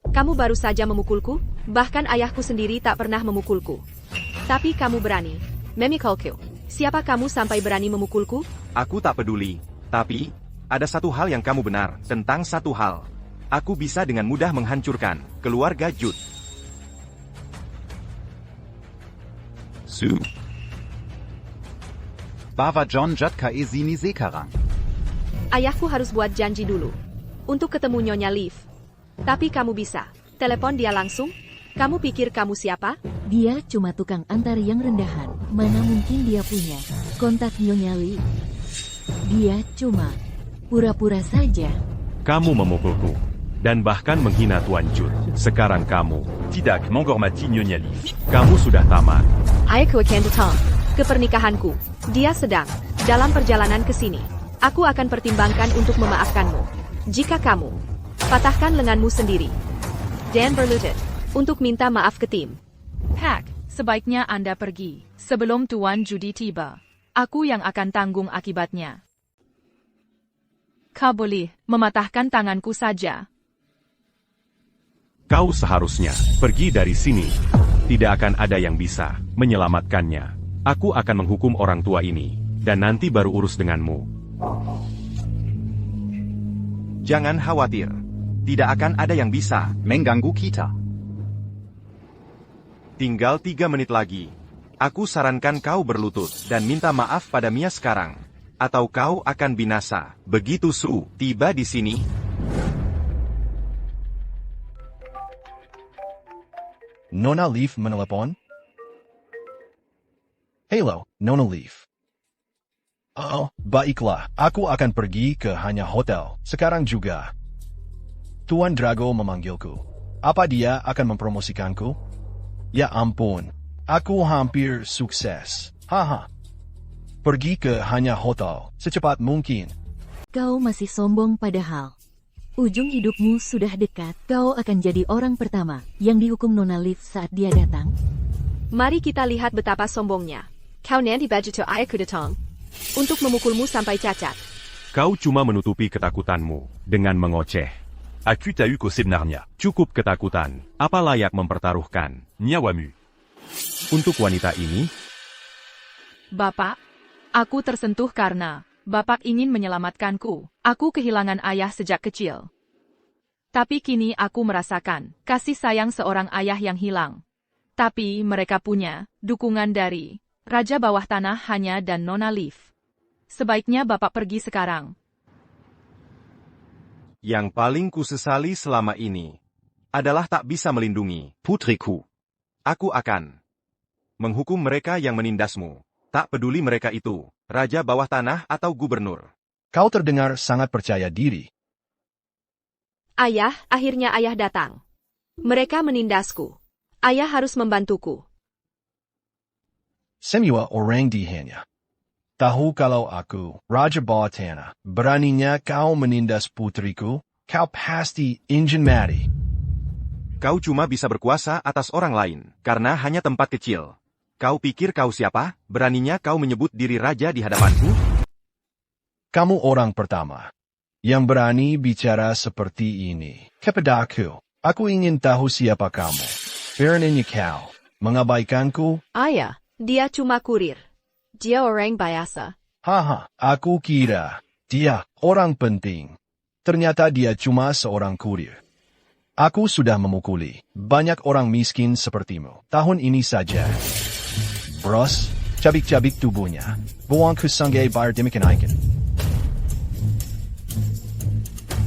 Kamu baru saja memukulku, bahkan ayahku sendiri tak pernah memukulku. Tapi kamu berani memikulku. Siapa kamu sampai berani memukulku? Aku tak peduli. Tapi, ada satu hal yang kamu benar tentang satu hal. Aku bisa dengan mudah menghancurkan keluarga Jude. Su. Bava John Jatka Ezini Sekarang. Ayahku harus buat janji dulu untuk ketemu Nyonya Liv. Tapi kamu bisa telepon dia langsung? Kamu pikir kamu siapa? Dia cuma tukang antar yang rendahan. Mana mungkin dia punya kontak Nyonya Liv? Dia cuma pura-pura saja. Kamu memukulku dan bahkan menghina Tuan Jude. Sekarang kamu tidak menghormati Nyonya Liv. Kamu sudah tamat. Ayahku akan datang ke pernikahanku. Dia sedang dalam perjalanan ke sini. Aku akan pertimbangkan untuk memaafkanmu. Jika kamu patahkan lenganmu sendiri dan berlutut untuk minta maaf ke tim. Pack, sebaiknya Anda pergi sebelum Tuan Judy tiba. Aku yang akan tanggung akibatnya. Kau boleh mematahkan tanganku saja. Kau seharusnya pergi dari sini. Tidak akan ada yang bisa menyelamatkannya. Aku akan menghukum orang tua ini, dan nanti baru urus denganmu. Jangan khawatir. Tidak akan ada yang bisa mengganggu kita. Tinggal 3 menit lagi. Aku sarankan kau berlutut dan minta maaf pada Mia sekarang. Atau kau akan binasa. Begitu Su tiba di sini. Nona Liv menelepon? Hello, Nona Liv. Oh, baiklah. Aku akan pergi ke Hanya Hotel sekarang juga. Tuan Drago memanggilku. Apa dia akan mempromosikanku? Ya ampun, aku hampir sukses. Haha. Pergi ke Hanya Hotel secepat mungkin. Kau masih sombong padahal. Ujung hidupmu sudah dekat. Kau akan jadi orang pertama yang dihukum Nona Liv saat dia datang. Mari kita lihat betapa sombongnya. Kau nanti baju to ayahku datang untuk memukulmu sampai cacat. Kau cuma menutupi ketakutanmu dengan mengoceh. Aku tahu kau sebenarnya cukup ketakutan. Apa layak mempertaruhkan nyawamu untuk wanita ini? Bapak, aku tersentuh karena Bapak ingin menyelamatkanku. Aku kehilangan ayah sejak kecil. Tapi kini aku merasakan kasih sayang seorang ayah yang hilang. Tapi mereka punya dukungan dari Raja Bawah Tanah Hanya dan Nona Liv. Sebaiknya Bapak pergi sekarang. Yang paling kusesali selama ini adalah tak bisa melindungi putriku. Aku akan menghukum mereka yang menindasmu. Tak peduli mereka itu Raja Bawah Tanah atau Gubernur. Kau terdengar sangat percaya diri. Ayah, akhirnya ayah datang. Mereka menindasku. Ayah harus membantuku. Semua orang di Hanya tahu kalau aku, Raja Bawah Tanah, beraninya kau menindas putriku, kau pasti ingin mati. Kau cuma bisa berkuasa atas orang lain, karena hanya tempat kecil. Kau pikir kau siapa? Beraninya kau menyebut diri raja di hadapanku? Kamu orang pertama yang berani bicara seperti ini. Kepadaku, aku ingin tahu siapa kamu. Beraninya kau mengabaikanku? Ayah, dia cuma kurir. Dia orang biasa. Haha, aku kira dia orang penting. Ternyata dia cuma seorang kurir. Aku sudah memukuli banyak orang miskin sepertimu. Tahun ini saja. Bros, cabik-cabik tubuhnya. Buang ke sungai bayar demikian aiken.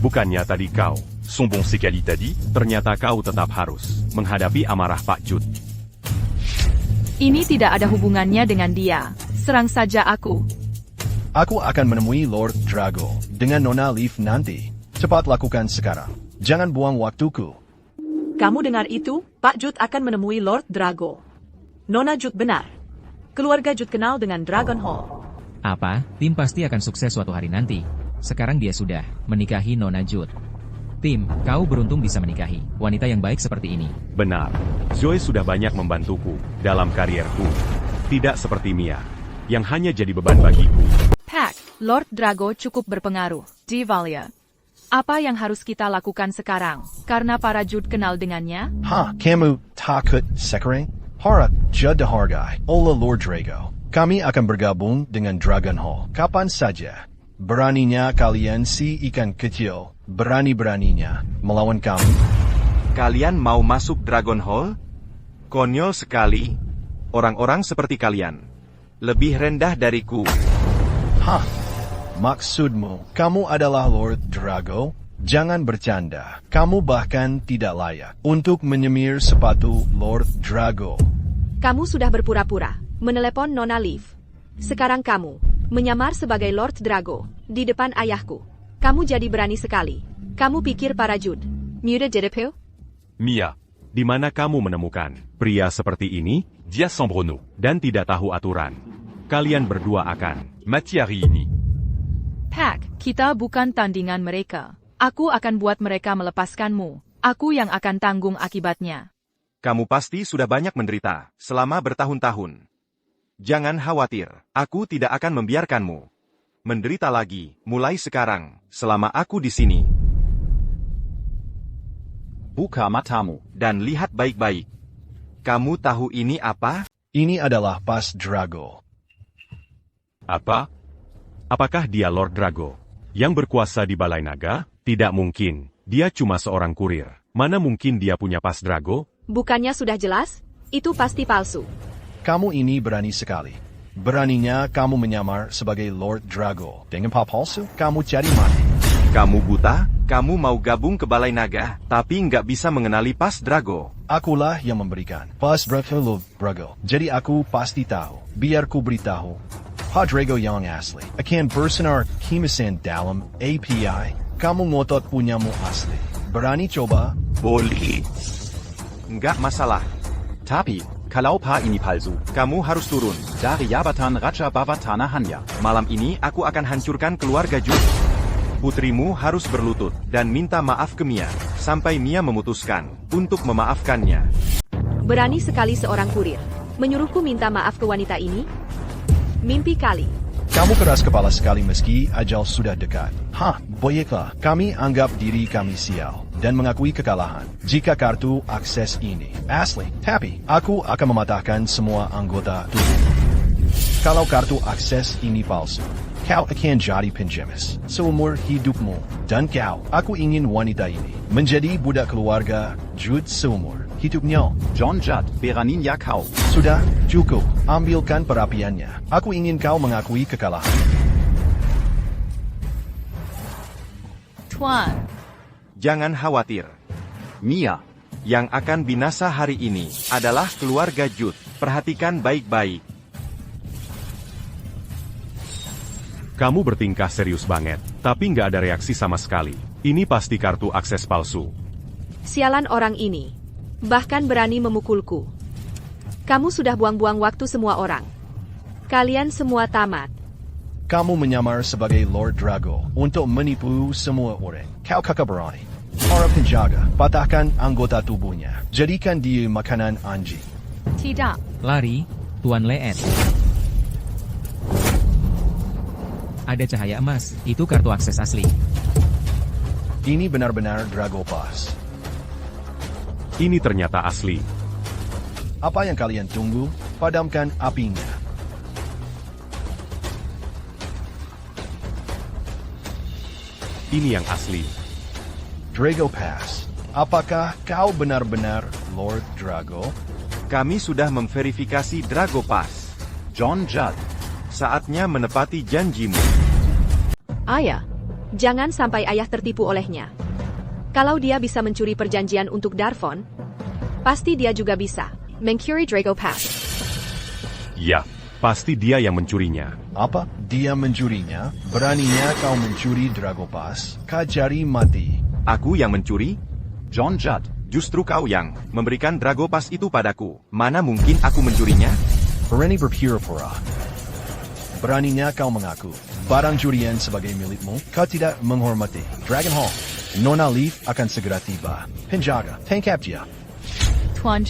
Bukannya tadi kau, sombong sekali tadi, ternyata kau tetap harus menghadapi amarah Pak Jud. Ini tidak ada hubungannya dengan dia. Serang saja aku. Aku akan menemui Lord Drago dengan Nona Leaf nanti. Cepat lakukan sekarang. Jangan buang waktuku. Kamu dengar itu? Pak Jud akan menemui Lord Drago. Nona Jud benar. Keluarga Jud kenal dengan Dragon Hall. Apa? Tim pasti akan sukses suatu hari nanti. Sekarang dia sudah menikahi Nona Jud. Tim, kau beruntung bisa menikahi wanita yang baik seperti ini. Benar, Zoe sudah banyak membantuku dalam karierku. Tidak seperti Mia, yang hanya jadi beban bagiku. Pack, Lord Drago cukup berpengaruh di Valia. Apa yang harus kita lakukan sekarang? Karena para Jud kenal dengannya? Kamu takut sekarang? Harap Jud dihargai oleh Lord Drago. Kami akan bergabung dengan Dragon Hall kapan saja. Beraninya kalian si ikan kecil, berani-beraninya melawan kami? Kalian mau masuk Dragon Hall? Konyol sekali. Orang-orang seperti kalian. Lebih rendah dariku. Maksudmu, kamu adalah Lord Drago? Jangan bercanda. Kamu bahkan tidak layak untuk menyemir sepatu Lord Drago. Kamu sudah berpura-pura menelepon Nona Leaf. Sekarang kamu menyamar sebagai Lord Drago di depan ayahku. Kamu jadi berani sekali. Kamu pikir para Jud muda diripu? Mia, di mana kamu menemukan pria seperti ini? Dia sembrono dan tidak tahu aturan. Kalian berdua akan mati hari ini. Pack, kita bukan tandingan mereka. Aku akan buat mereka melepaskanmu. Aku yang akan tanggung akibatnya. Kamu pasti sudah banyak menderita selama bertahun-tahun. Jangan khawatir, aku tidak akan membiarkanmu menderita lagi, mulai sekarang, selama aku di sini. Buka matamu. Dan lihat baik-baik. Kamu tahu ini apa? Ini adalah Pas Drago. Apa? Apakah dia Lord Drago yang berkuasa di Balai Naga? Tidak mungkin, dia cuma seorang kurir. Mana mungkin dia punya Pas Drago? Bukannya sudah jelas? Itu pasti palsu. Kamu ini berani sekali. Beraninya kamu menyamar sebagai Lord Drago. Dengan palsu, kamu cari mati. Kamu buta? Kamu mau gabung ke Balai Naga, tapi nggak bisa mengenali Pas Drago. Akulah yang memberikan Pas Drago. Jadi aku pasti tahu. Biar ku beritahu. Pak Drago yang asli akan bersinar kimasan dalam API. Kamu ngotot punyamu asli. Berani coba? Boleh. Nggak masalah. Tapi, kalau Pa ini palsu, Kamu harus turun. dari jabatan Raja Bawah Tanah hanya. Malam ini aku akan hancurkan keluarga Jud. Putrimu harus berlutut dan minta maaf ke Mia, sampai Mia memutuskan untuk memaafkannya. Berani sekali seorang kurir menyuruhku minta maaf ke wanita ini? Mimpi kali. Kamu keras kepala sekali meski ajal sudah dekat. Baiklah, kami anggap diri kami sial dan mengakui kekalahan jika kartu akses ini asli. Tapi, aku akan mematahkan semua anggota tubuh. Kalau kartu akses ini palsu, kau akan jadi penjemas seumur hidupmu. Dan aku ingin wanita ini menjadi budak keluarga Jud seumur hidupnya. John Judd, beraninya kau. Sudah, cukup. Ambilkan perapiannya. Aku ingin kau mengakui kekalahan. Tuan. Jangan khawatir. Mia. Yang akan binasa hari ini adalah keluarga Jud. Perhatikan baik-baik. Kamu bertingkah serius banget, tapi nggak ada reaksi sama sekali. Ini pasti kartu akses palsu. Sialan orang ini. Bahkan berani memukulku. Kamu sudah buang-buang waktu semua orang. Kalian semua tamat. Kamu menyamar sebagai Lord Drago untuk menipu semua orang. Kau kakak berani. Para penjaga, patahkan anggota tubuhnya. Jadikan dia makanan anjing. Tidak. Lari, Tuan Leet. Ada cahaya emas, itu kartu akses asli. Ini benar-benar Drago Pass. Ini ternyata asli. Apa yang kalian tunggu? Padamkan apinya. Ini yang asli. Drago Pass. Apakah kau benar-benar Lord Drago? Kami sudah memverifikasi Drago Pass. John Judd. Saatnya menepati janjimu. Ayah, jangan sampai ayah tertipu olehnya. Kalau dia bisa mencuri perjanjian untuk Darfon, pasti dia juga bisa mencuri Drago Pass. Ya, pasti dia yang mencurinya. Apa? Dia mencurinya? Beraninya kau mencuri Drago Pass? Kajari mati. Aku yang mencuri? John Judd. Justru kau yang memberikan Drago Pass itu padaku. Mana mungkin aku mencurinya? Berani berpura-pura. Beraninya kau mengaku barang curian sebagai milikmu. Kau tidak menghormati Dragon Hall. Nona Leaf akan segera tiba. Penjaga, tangkap dia. Tuan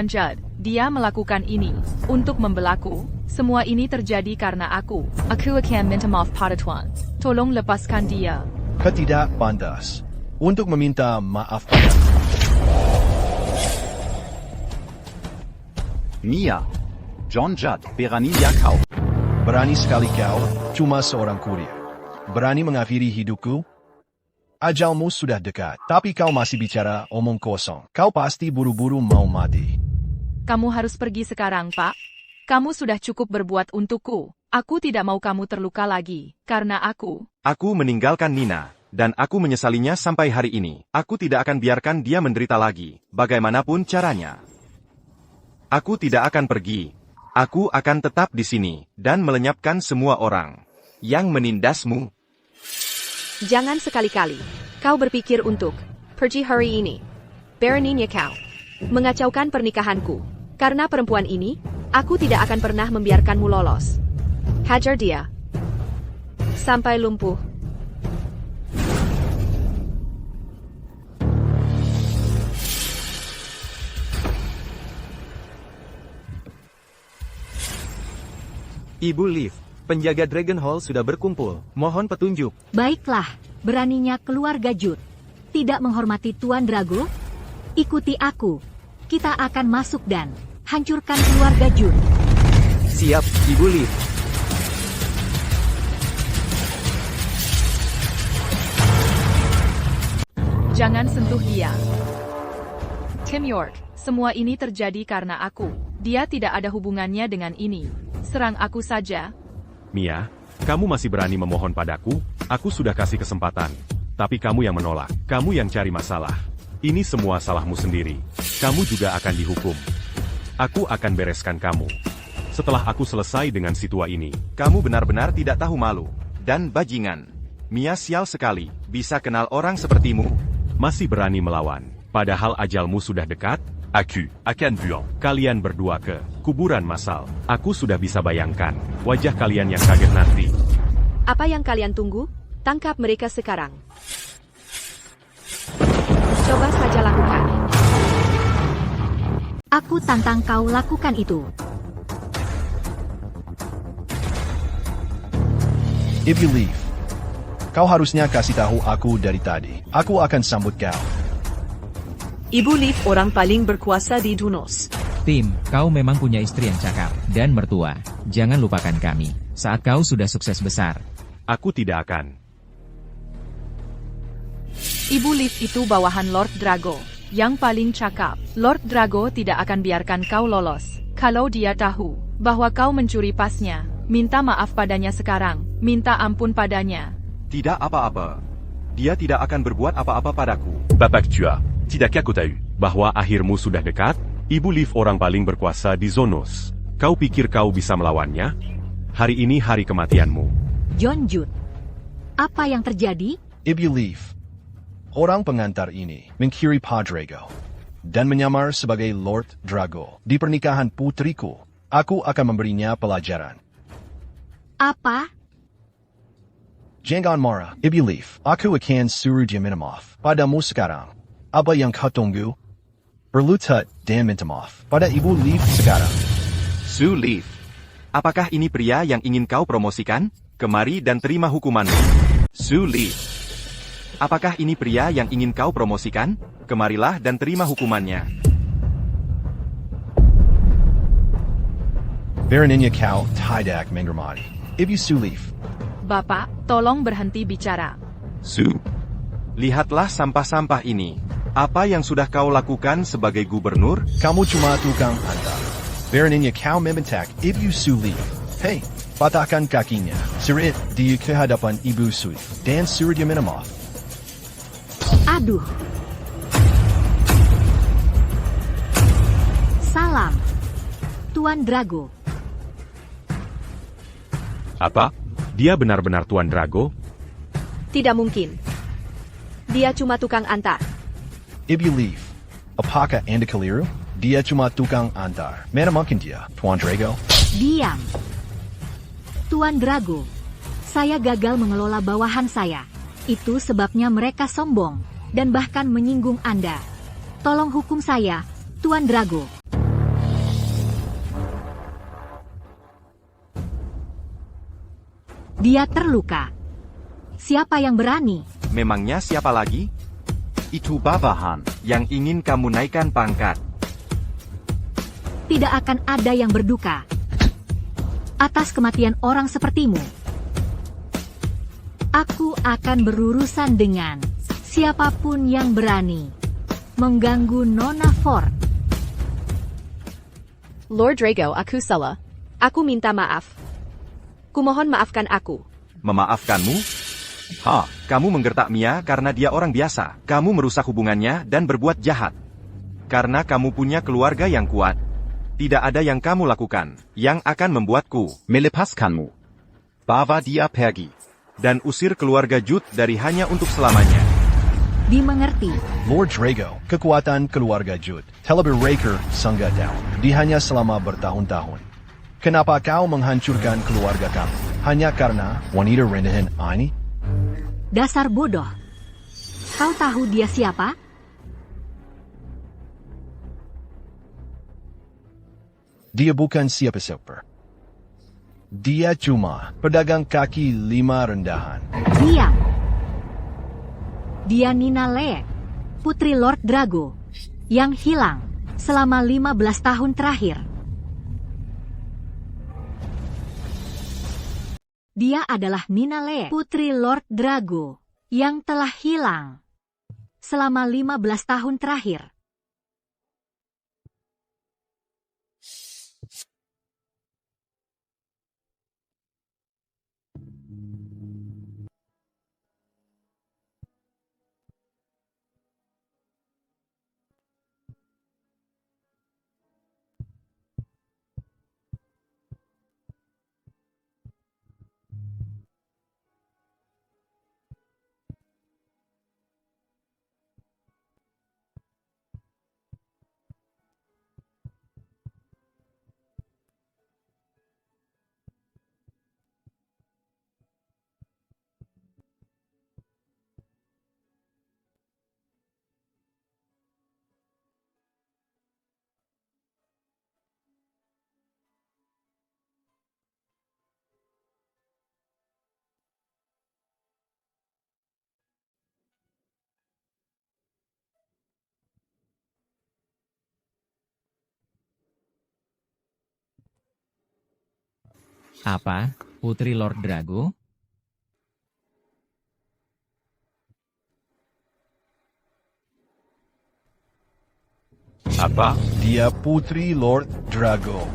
Judd, dia melakukan ini untuk membelaku. Semua ini terjadi karena aku. Aku akan minta maaf pada Tuan. Tolong lepaskan dia. Kau tidak pantas untuk meminta maaf padaku. Mia. John Judd. Beraninya kau. Berani sekali kau, cuma seorang kurir. Berani mengakhiri hidupku? Ajalmu sudah dekat, tapi kau masih bicara omong kosong. Kau pasti buru-buru mau mati. Kamu harus pergi sekarang, Pak. Kamu sudah cukup berbuat untukku. Aku tidak mau kamu terluka lagi, karena aku meninggalkan Nina, dan aku menyesalinya sampai hari ini. Aku tidak akan biarkan dia menderita lagi, bagaimanapun caranya. Aku tidak akan pergi. Aku akan tetap di sini, dan melenyapkan semua orang yang menindasmu. Jangan sekali-kali kau berpikir untuk pergi hari ini. Beraninya kau mengacaukan pernikahanku. Karena perempuan ini, aku tidak akan pernah membiarkanmu lolos. Hajar dia sampai lumpuh. Ibu Leaf, penjaga Dragon Hall sudah berkumpul. Mohon petunjuk. Baiklah, beraninya keluarga Judd tidak menghormati Tuan Drago? Ikuti aku. Kita akan masuk dan hancurkan keluarga Judd. Siap, Ibu Leaf. Jangan sentuh dia. Tim York, semua ini terjadi karena aku. Dia tidak ada hubungannya dengan ini. Serang aku saja. Mia, kamu masih berani memohon padaku? Aku sudah kasih kesempatan. Tapi kamu yang menolak. Kamu yang cari masalah. Ini semua salahmu sendiri. Kamu juga akan dihukum. Aku akan bereskan kamu. Setelah aku selesai dengan situa ini. Kamu benar-benar tidak tahu malu. Dan bajingan. Mia sial sekali. Bisa kenal orang sepertimu. Masih berani melawan. Padahal ajalmu sudah dekat. Aku akan buang kalian berdua ke kuburan massal. Aku sudah bisa bayangkan wajah kalian yang kaget nanti. Apa yang kalian tunggu? Tangkap mereka sekarang. Coba saja lakukan. Aku tantang kau lakukan itu. Ibu Leaf, kau harusnya kasih tahu aku dari tadi. Aku akan sambut kau. Ibu Leaf orang paling berkuasa di Dunos. Tim, kau memang punya istri yang cakap dan mertua. Jangan lupakan kami saat kau sudah sukses besar. Aku tidak akan. Ibu Leaf itu bawahan Lord Drago, yang paling cakap. Lord Drago tidak akan biarkan kau lolos. Kalau dia tahu bahwa kau mencuri pasnya, minta maaf padanya sekarang. Minta ampun padanya. Tidak apa-apa. Dia tidak akan berbuat apa-apa padaku. Bapak Chua, tidakkah kau tahu bahwa akhirmu sudah dekat? Ibu Leaf orang paling berkuasa di Zonos. Kau pikir kau bisa melawannya? Hari ini hari kematianmu. John Judd, apa yang terjadi? Ibu Leaf, orang pengantar ini mencuri Pa Drago dan menyamar sebagai Lord Drago di pernikahan putriku. Aku akan memberinya pelajaran. Apa? Jangan marah, Ibu Leaf. Aku akan suruh dia minta maaf padamu sekarang. Apa yang kau tunggu? Berlutut dan minta maaf pada Ibu Leaf sekarang. Su Leaf. Apakah ini pria yang ingin kau promosikan? Kemari dan terima hukumanmu. Su Leaf. Apakah ini pria yang ingin kau promosikan? Kemarilah dan terima hukumannya. Beraninya kau tidak menghormati Ibu Su Leaf. Bapak, tolong berhenti bicara. Su. Lihatlah sampah-sampah ini. Apa yang sudah kau lakukan sebagai gubernur? Kamu cuma tukang antar. Beraninya kau membentak Ibu Su Leaf. Hei, patahkan kakinya. Suruh dia ke hadapan Ibu Su Leaf dan suruh dia minta maaf. Aduh. Salam, Tuan Drago. Apa? Dia benar-benar Tuan Drago? Tidak mungkin. Dia cuma tukang antar. Ibu Leaf, apakah Anda keliru? Dia cuma tukang antar. Mana mungkin dia, Tuan Drago? Diam. Tuan Drago, saya gagal mengelola bawahan saya. Itu sebabnya mereka sombong dan bahkan menyinggung Anda. Tolong hukum saya, Tuan Drago. Dia terluka. Siapa yang berani? Memangnya siapa lagi? Itu bawahan. Yang ingin kamu naikkan pangkat. Tidak akan ada yang berduka atas kematian orang sepertimu. Aku akan berurusan dengan siapapun yang berani mengganggu Nona Ford. Lord Drago, aku salah. Aku minta maaf. Kumohon maafkan aku. Memaafkanmu? Kamu menggertak Mia karena dia orang biasa. Kamu merusak hubungannya dan berbuat jahat. Karena kamu punya keluarga yang kuat. Tidak ada yang kamu lakukan yang akan membuatku melepaskanmu. Bawa dia pergi. Dan usir keluarga Jude dari hanya untuk selamanya. Dimengerti. Lord Drago, kekuatan keluarga Jude telah berakhir sangat daun. Di hanya selama bertahun-tahun. Kenapa kau menghancurkan keluarga kamu? Hanya karena wanita rendahan ini? Dasar bodoh. Kau tahu dia siapa? Dia bukan siapa-siapa. Dia cuma pedagang kaki 5 rendahan. Diam. Dia Nina Leigh, putri Lord Drago, yang hilang selama 15 tahun terakhir. Dia adalah Nina Leigh, putri Lord Drago, yang telah hilang selama 15 tahun terakhir. Apa, putri Lord Drago? Apa? Dia putri Lord Drago.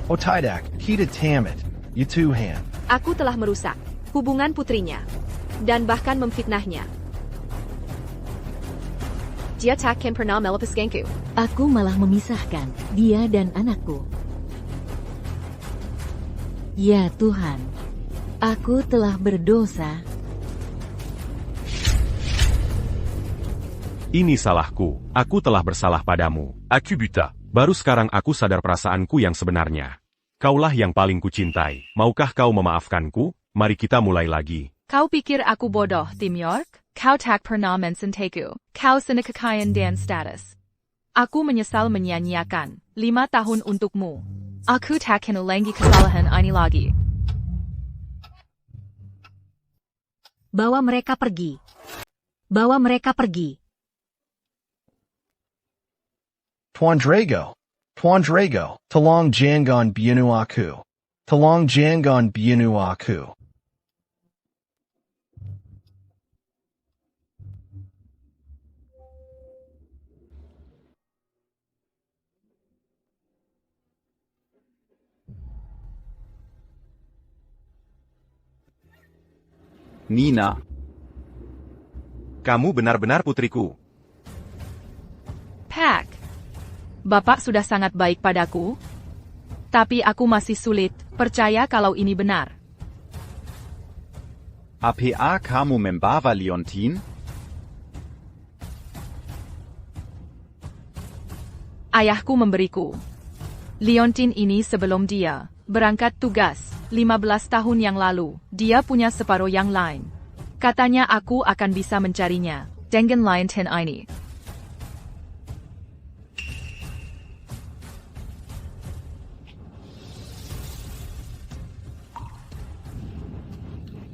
Oh tidak, kita tamat. Ya Tuhan. Aku telah merusak hubungan putrinya dan bahkan memfitnahnya. Dia takkan pernah melepaskanku. Aku malah memisahkan dia dan anakku. Ya Tuhan, aku telah berdosa. Ini salahku. Aku telah bersalah padamu. Aku buta. Baru sekarang aku sadar perasaanku yang sebenarnya. Kaulah yang paling kucintai. Maukah kau memaafkanku? Mari kita mulai lagi. Kau pikir aku bodoh, Tim York? Kau tak pernah mensenteku. Kau senekakayan dan status. Aku menyesal menyia-nyiakan 5 tahun untukmu. Aku tak akan ulangi kesalahan ini lagi. Bawa mereka pergi. Bawa mereka pergi. Tuan Drago, tolong jangan bunuh aku. Tolong jangan bunuh aku. Nina. Kamu benar-benar putriku. Pack. Bapak sudah sangat baik padaku. Tapi aku masih sulit percaya kalau ini benar. APA kamu membawa Leontine? Ayahku memberiku Leontine ini sebelum dia berangkat tugas 15 tahun yang lalu. Dia punya separuh yang lain. Katanya aku akan bisa mencarinya dengan Leontine ini.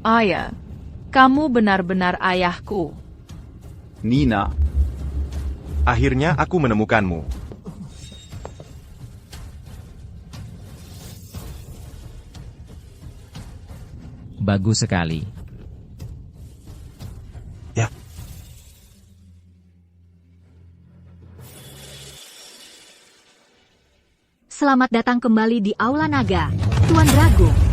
Ayah, kamu benar-benar ayahku. Nina. Akhirnya aku menemukanmu. Bagus sekali. Ya. Selamat datang kembali di Aula Naga, Tuan Drago.